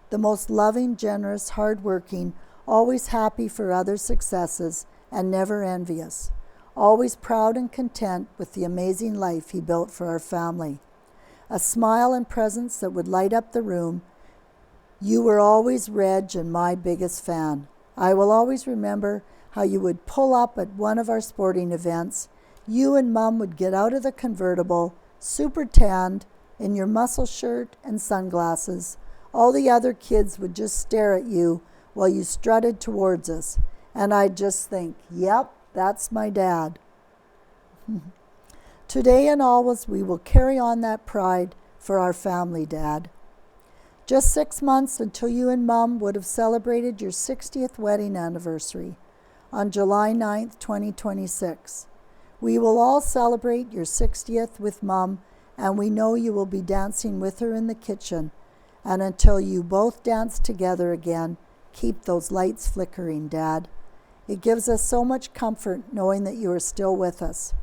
The most loving, generous, hardworking, always happy for others' successes, and never envious. Always proud and content with the amazing life he built for our family. A smile and presence that would light up the room. You were always Reg and my biggest fan. I will always remember how you would pull up at one of our sporting events. You and Mom would get out of the convertible, super tanned, in your muscle shirt and sunglasses. All the other kids would just stare at you while you strutted towards us. And I'd just think, yep, that's my dad. Today and always, we will carry on that pride for our family, Dad. Just 6 months until you and Mom would have celebrated your 60th wedding anniversary on July 9th, 2026. We will all celebrate your 60th with Mom, and we know you will be dancing with her in the kitchen. And until you both dance together again, keep those lights flickering, Dad. It gives us so much comfort knowing that you are still with us.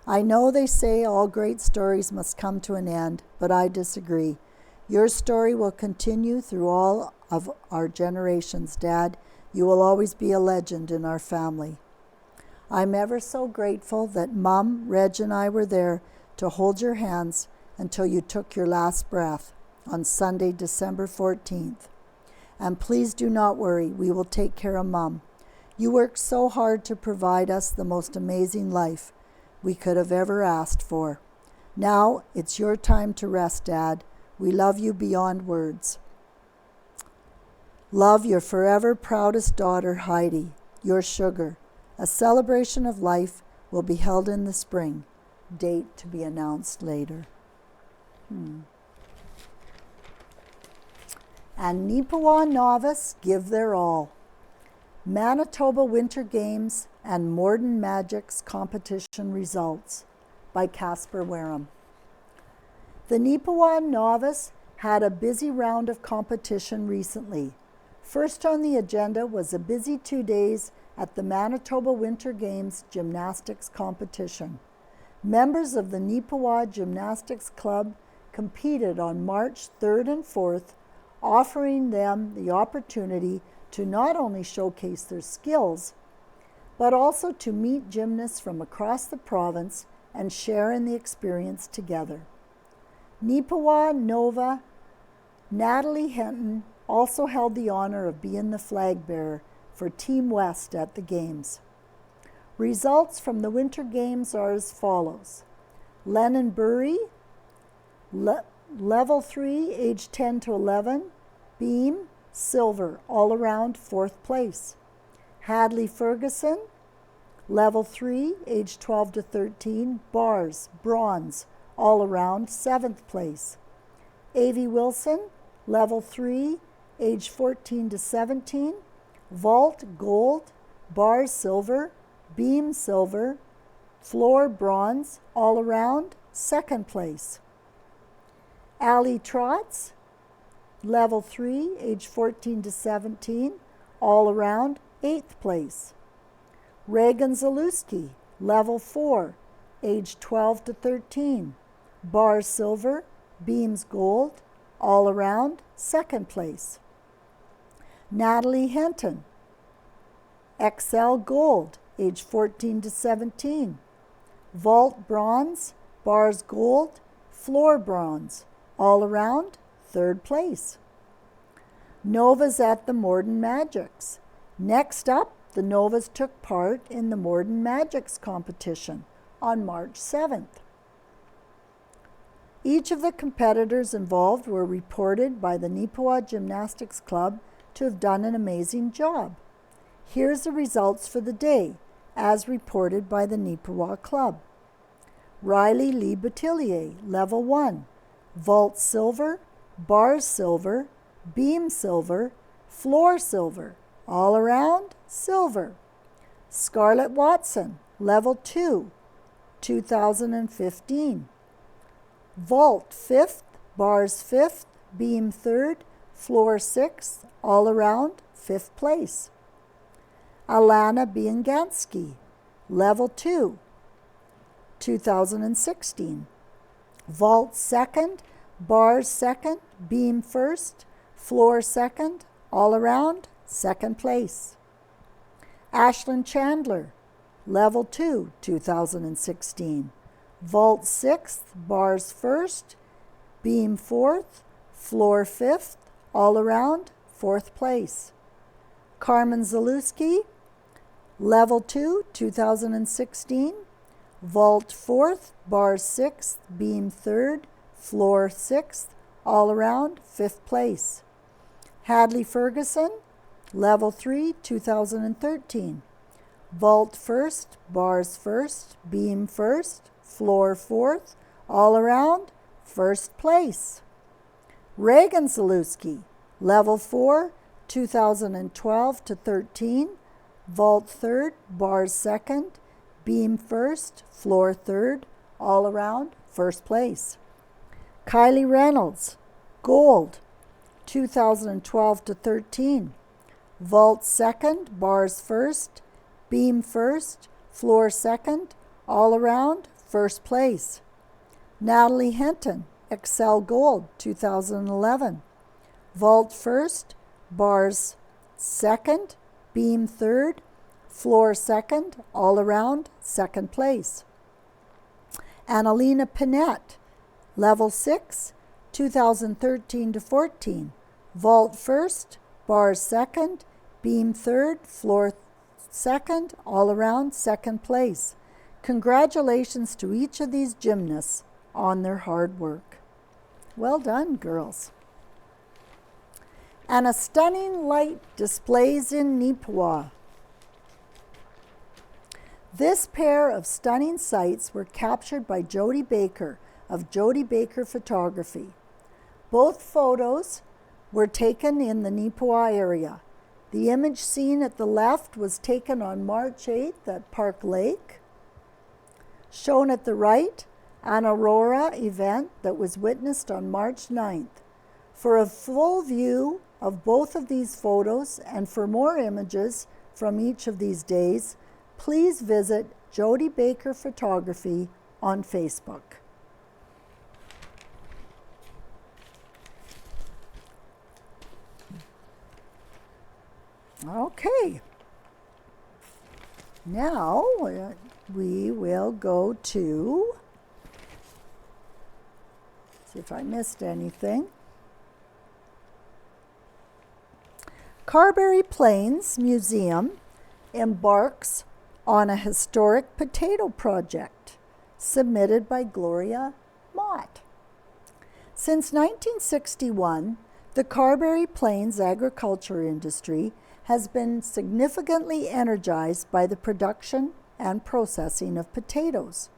I know they say all great stories must come to an end, but I disagree. Your story will continue through all of our generations, Dad. You will always be a legend in our family. I'm ever so grateful that Mom, Reg, and I were there to hold your hands until you took your last breath on Sunday, December 14th. And please do not worry, we will take care of Mom. You worked so hard to provide us the most amazing life we could have ever asked for. Now it's your time to rest, Dad. We love you beyond words. Love, your forever proudest daughter, Heidi, your sugar. A celebration of life will be held in the spring. Date to be announced later. And Neepawa novice give their all. Manitoba Winter Games and Morden Magic's competition results by Casper Wareham. The Neepawa novice had a busy round of competition recently. First on the agenda was a busy 2 days at the Manitoba Winter Games gymnastics competition. Members of the Neepawa Gymnastics Club competed on March 3rd and 4th, offering them the opportunity to not only showcase their skills, but also to meet gymnasts from across the province and share in the experience together. Neepawa Nova Natalie Henton also held the honor of being the flag bearer for Team West at the Games. Results from the Winter Games are as follows. Lennon Burry, Level 3, age 10 to 11, beam, silver, all around 4th place. Hadley Ferguson, Level 3, age 12 to 13, bars, bronze, all around 7th place. Avie Wilson, Level 3, age 14 to 17, vault, gold, bars, silver, beam, silver, floor, bronze, all around 2nd place. Allie Trotz, Level 3, age 14 to 17, all around 8th place. Reagan Zalewski, Level 4, age 12 to 13, bars, silver, beams, gold, all around 2nd place. Natalie Henton, XL gold, age 14 to 17, vault, bronze, bars, gold, floor, bronze, all around 3rd place. Novas at the Morden Magics. Next up, the Novas took part in the Morden Magics competition on March 7th. Each of the competitors involved were reported by the Neepawa Gymnastics Club to have done an amazing job. Here's the results for the day, as reported by the Neepawa Club. Riley Lee Boutillier, Level 1, vault silver, bars silver, beam silver, floor silver, all around silver. Scarlett Watson, Level 2, 2015. Vault 5th, bars 5th, beam 3rd, floor 6th, all around 5th place. Alana Biangansky, Level 2, 2016. Vault 2nd, bars 2nd, beam 1st, floor 2nd, all around 2nd place. Ashlyn Chandler, Level 2, 2016. Vault 6th, bars 1st, beam 4th, floor 5th, all around 4th place. Carmen Zalewski, Level 2, 2016. Vault 4th, bars 6th, beam 3rd, floor 6th, all around 5th place. Hadley Ferguson, Level 3, 2013. Vault 1st, bars 1st, beam 1st, floor 4th, all around 1st place. Reagan Zalewski, Level 4, 2012 to 13, vault 3rd, bars 2nd, beam 1st, floor 3rd, all around 1st place. Kylie Reynolds, gold, 2012 to 13, vault 2nd, bars 1st, beam 1st, floor 2nd, all around 1st place. Natalie Henton, Excel Gold, 2011. Vault 1st, bars 2nd, beam 3rd, floor 2nd, all around 2nd place. Annalena Pinette, Level 6, 2013 to 14. Vault 1st, bar second, beam third, floor second, all around second place. Congratulations to each of these gymnasts on their hard work. Well done, girls. And a stunning light displays in Neepawa. This pair of stunning sights were captured by Jody Baker of Jody Baker Photography. Both photos were taken in the Neepawa area. The image seen at the left was taken on March 8th at Park Lake. Shown at the right, an aurora event that was witnessed on March 9th. For a full view of both of these photos and for more images from each of these days, please visit Jody Baker Photography on Facebook. Okay, now we will go to, see if I missed anything. Carberry Plains Museum embarks on a historic potato project submitted by Gloria Mott. Since 1961, the Carberry Plains agriculture industry has been significantly energized by the production and processing of potatoes.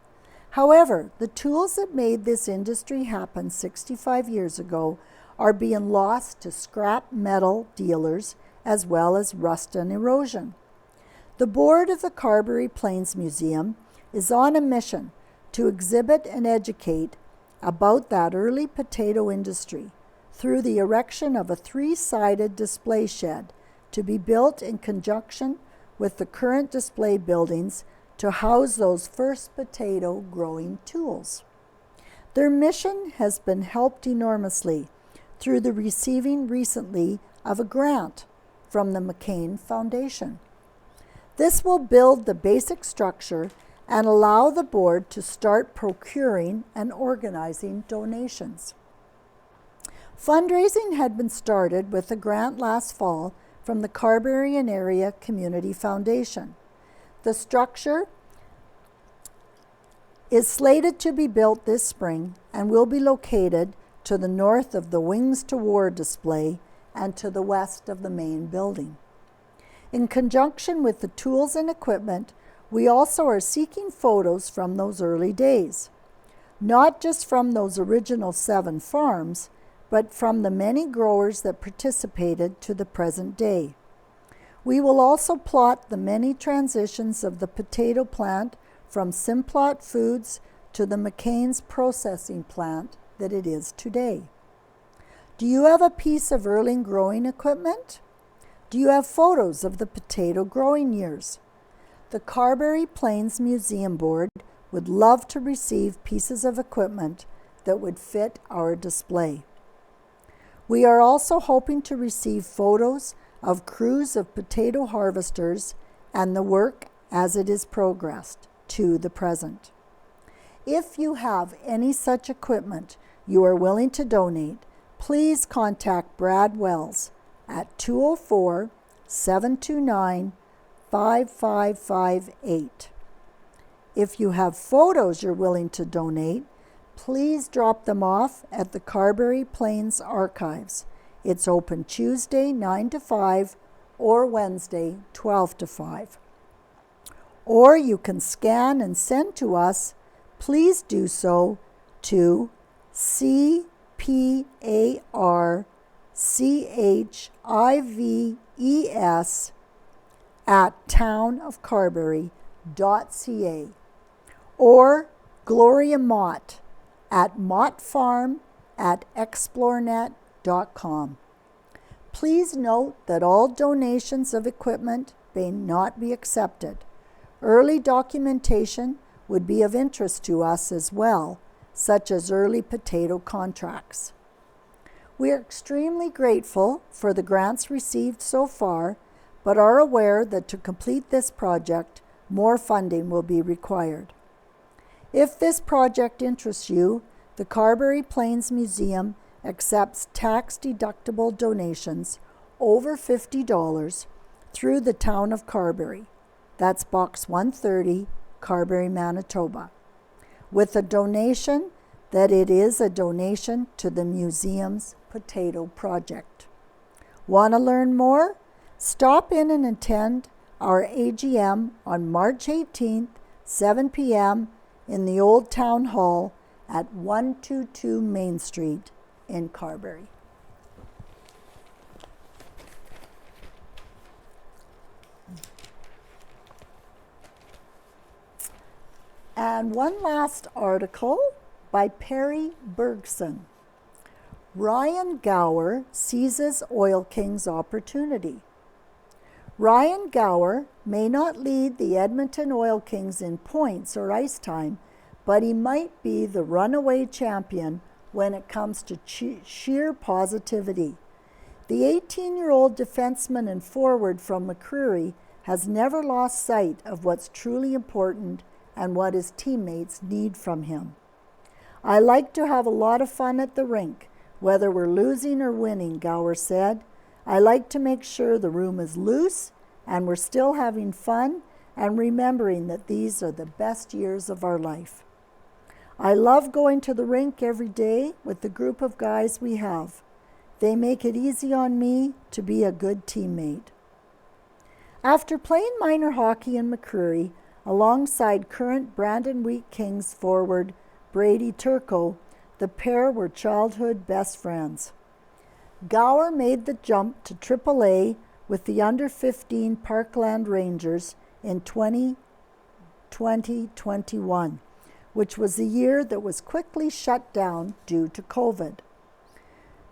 However, the tools that made this industry happen 65 years ago are being lost to scrap metal dealers as well as rust and erosion. The board of the Carberry Plains Museum is on a mission to exhibit and educate about that early potato industry through the erection of a 3-sided display shed to be built in conjunction with the current display buildings to house those first potato growing tools. Their mission has been helped enormously through the receiving recently of a grant from the McCain Foundation. This will build the basic structure and allow the board to start procuring and organizing donations. Fundraising had been started with a grant last fall from the Carberry and Area Community Foundation. The structure is slated to be built this spring and will be located to the north of the Wings to War display and to the west of the main building. In conjunction with the tools and equipment, we also are seeking photos from those early days, not just from those original 7 farms, but from the many growers that participated to the present day. We will also plot the many transitions of the potato plant from Simplot Foods to the McCain's processing plant that it is today. Do you have a piece of early growing equipment? Do you have photos of the potato growing years? The Carberry Plains Museum Board would love to receive pieces of equipment that would fit our display. We are also hoping to receive photos of crews of potato harvesters and the work as it is progressed to the present. If you have any such equipment you are willing to donate, please contact Brad Wells at 204-729-5558. If you have photos you're willing to donate, please drop them off at the Carberry Plains Archives. It's open Tuesday 9 to 5 or Wednesday 12 to 5. Or you can scan and send to us. Please do so to CPARCHIVES@townofcarberry.ca or Gloria Mott at mottfarm@explorenet.com. Please note that all donations of equipment may not be accepted. Early documentation would be of interest to us as well, such as early potato contracts. We are extremely grateful for the grants received so far, but are aware that to complete this project, more funding will be required. If this project interests you, the Carberry Plains Museum accepts tax-deductible donations over $50 through the town of Carberry. That's Box 130, Carberry, Manitoba, with a donation that it is a donation to the museum's potato project. Want to learn more? Stop in and attend our AGM on March 18th, 7 p.m. in the Old Town Hall at 122 Main Street in Carberry. And one last article by Perry Bergson. Ryan Gower seizes Oil Kings opportunity. Ryan Gower may not lead the Edmonton Oil Kings in points or ice time, but he might be the runaway champion when it comes to sheer positivity. The 18-year-old defenseman and forward from McCreary has never lost sight of what's truly important and what his teammates need from him. I like to have a lot of fun at the rink, whether we're losing or winning, Gower said. I like to make sure the room is loose and we're still having fun and remembering that these are the best years of our life. I love going to the rink every day with the group of guys we have. They make it easy on me to be a good teammate. After playing minor hockey in McCreary, alongside current Brandon Wheat Kings forward Brady Turco, the pair were childhood best friends. Gower made the jump to AAA with the under-15 Parkland Rangers in 2020-21, which was a year that was quickly shut down due to COVID.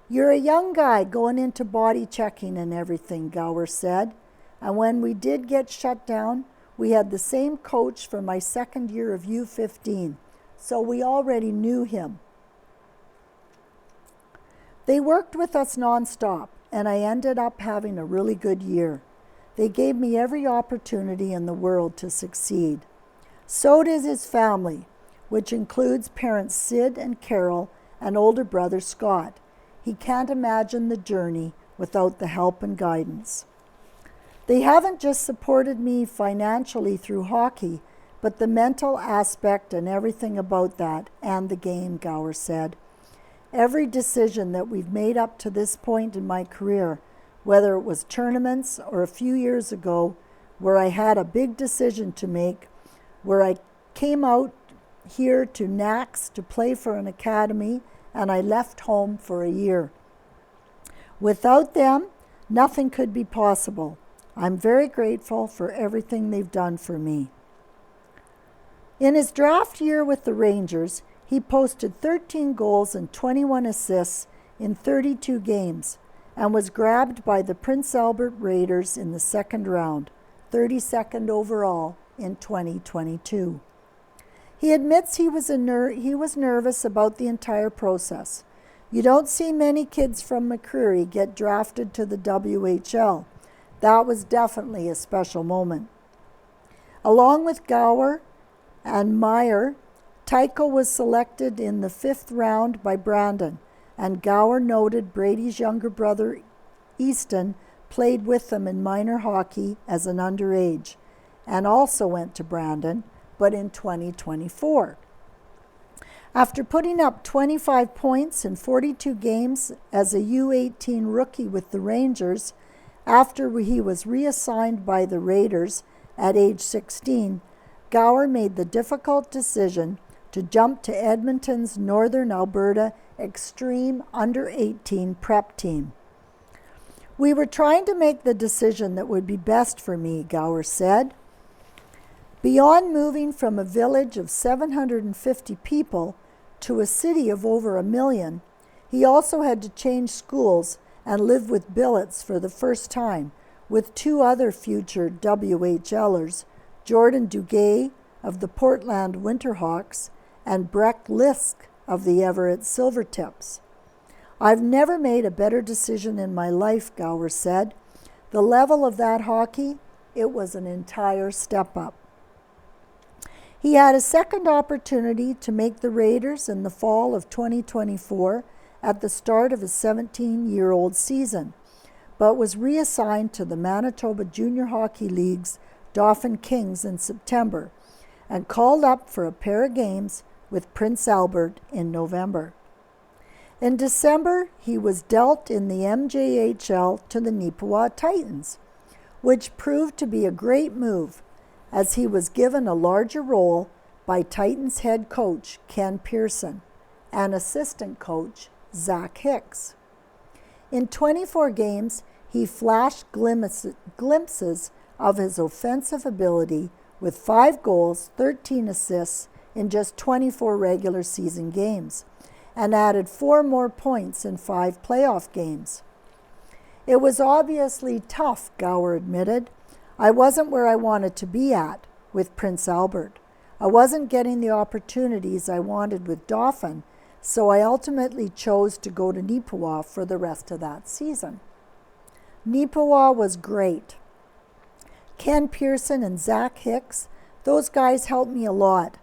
You're a young guy going into body checking and everything, Gower said, and when we did get shut down, we had the same coach for my second year of U15, so we already knew him. They worked with us nonstop, and I ended up having a really good year. They gave me every opportunity in the world to succeed. So did his family, which includes parents Sid and Carol and older brother Scott. He can't imagine the journey without the help and guidance. They haven't just supported me financially through hockey, but the mental aspect and everything about that and the game, Gower said. Every decision that we've made up to this point in my career, whether it was tournaments or a few years ago where I had a big decision to make, where I came out here to NACTV to play for an academy and I left home for a year. Without them, nothing could be possible. I'm very grateful for everything they've done for me. In his draft year with the Rangers, he posted 13 goals and 21 assists in 32 games and was grabbed by the Prince Albert Raiders in the second round, 32nd overall in 2022. He admits he was nervous about the entire process. You don't see many kids from McCreary get drafted to the WHL. That was definitely a special moment. Along with Gower and Meyer, Tycho was selected in the 5th round by Brandon, and Gower noted Brady's younger brother, Easton, played with them in minor hockey as an underage, and also went to Brandon, but in 2024. After putting up 25 points in 42 games as a U18 rookie with the Rangers, after he was reassigned by the Raiders at age 16, Gower made the difficult decision to jump to Edmonton's Northern Alberta Extreme Under-18 prep team. We were trying to make the decision that would be best for me, Gower said. Beyond moving from a village of 750 people to a city of over 1 million, he also had to change schools and live with billets for the first time with 2 other future WHLers, Jordan Duguay of the Portland Winterhawks and Breck Lisk of the Everett Silvertips. I've never made a better decision in my life, Gower said. The level of that hockey, it was an entire step up. He had a second opportunity to make the Raiders in the fall of 2024 at the start of his 17-year-old season, but was reassigned to the Manitoba Junior Hockey League's Dauphin Kings in September and called up for a pair of games with Prince Albert in November. In December, he was dealt in the MJHL to the Neepawa Titans, which proved to be a great move as he was given a larger role by Titans head coach Ken Pearson and assistant coach Zach Hicks. In 24 games, he flashed glimpses of his offensive ability with 5 goals, 13 assists in just 24 regular season games, and added 4 more points in 5 playoff games. It was obviously tough, Gower admitted. I wasn't where I wanted to be at with Prince Albert. I wasn't getting the opportunities I wanted with Dauphin, so I ultimately chose to go to Neepawa for the rest of that season. Neepawa was great. Ken Pearson and Zach Hicks, those guys helped me a lot.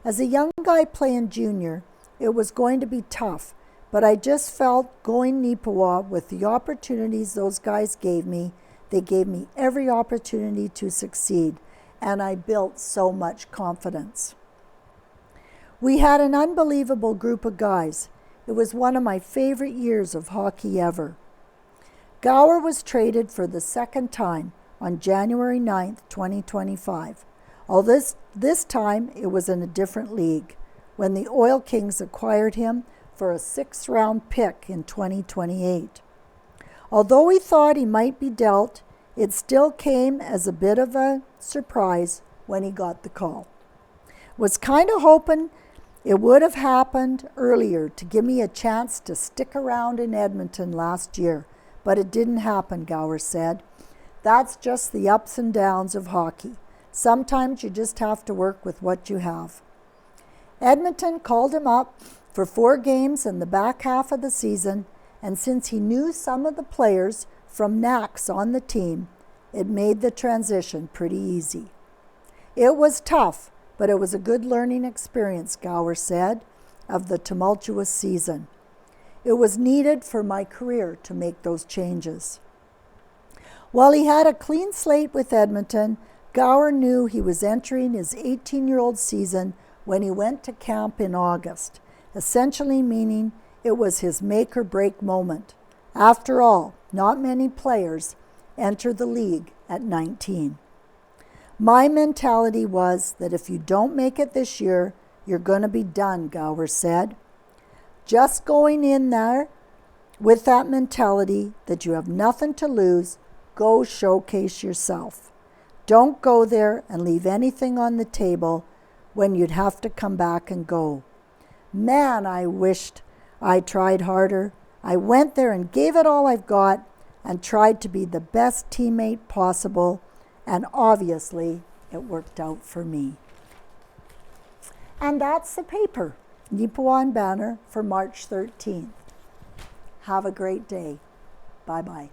As a young guy playing junior, it was going to be tough, but I just felt going Neepawa with the opportunities those guys gave me, they gave me every opportunity to succeed, and I built so much confidence. We had an unbelievable group of guys. It was one of my favorite years of hockey ever. Gower was traded for the second time on January 9th, 2025. Although this time it was in a different league, when the Oil Kings acquired him for a 6th-round pick in 2028. Although we thought he might be dealt, it still came as a bit of a surprise when he got the call. Was kind of hoping it would have happened earlier to give me a chance to stick around in Edmonton last year, but it didn't happen, Gower said. That's just the ups and downs of hockey. Sometimes you just have to work with what you have. Edmonton called him up for 4 games in the back half of the season, and since he knew some of the players from NACs on the team, it made the transition pretty easy. It was tough, but it was a good learning experience, Gower said, of the tumultuous season. It was needed for my career to make those changes. While he had a clean slate with Edmonton, Gower knew he was entering his 18-year-old season when he went to camp in August, essentially meaning it was his make-or-break moment. After all, not many players enter the league at 19. My mentality was that if you don't make it this year, you're going to be done, Gower said. Just going in there with that mentality that you have nothing to lose, go showcase yourself. Don't go there and leave anything on the table when you'd have to come back and go. Man, I wished I tried harder. I went there and gave it all I've got and tried to be the best teammate possible, and obviously it worked out for me. And that's the paper, Neepawa and Banner, for March 13th. Have a great day. Bye-bye.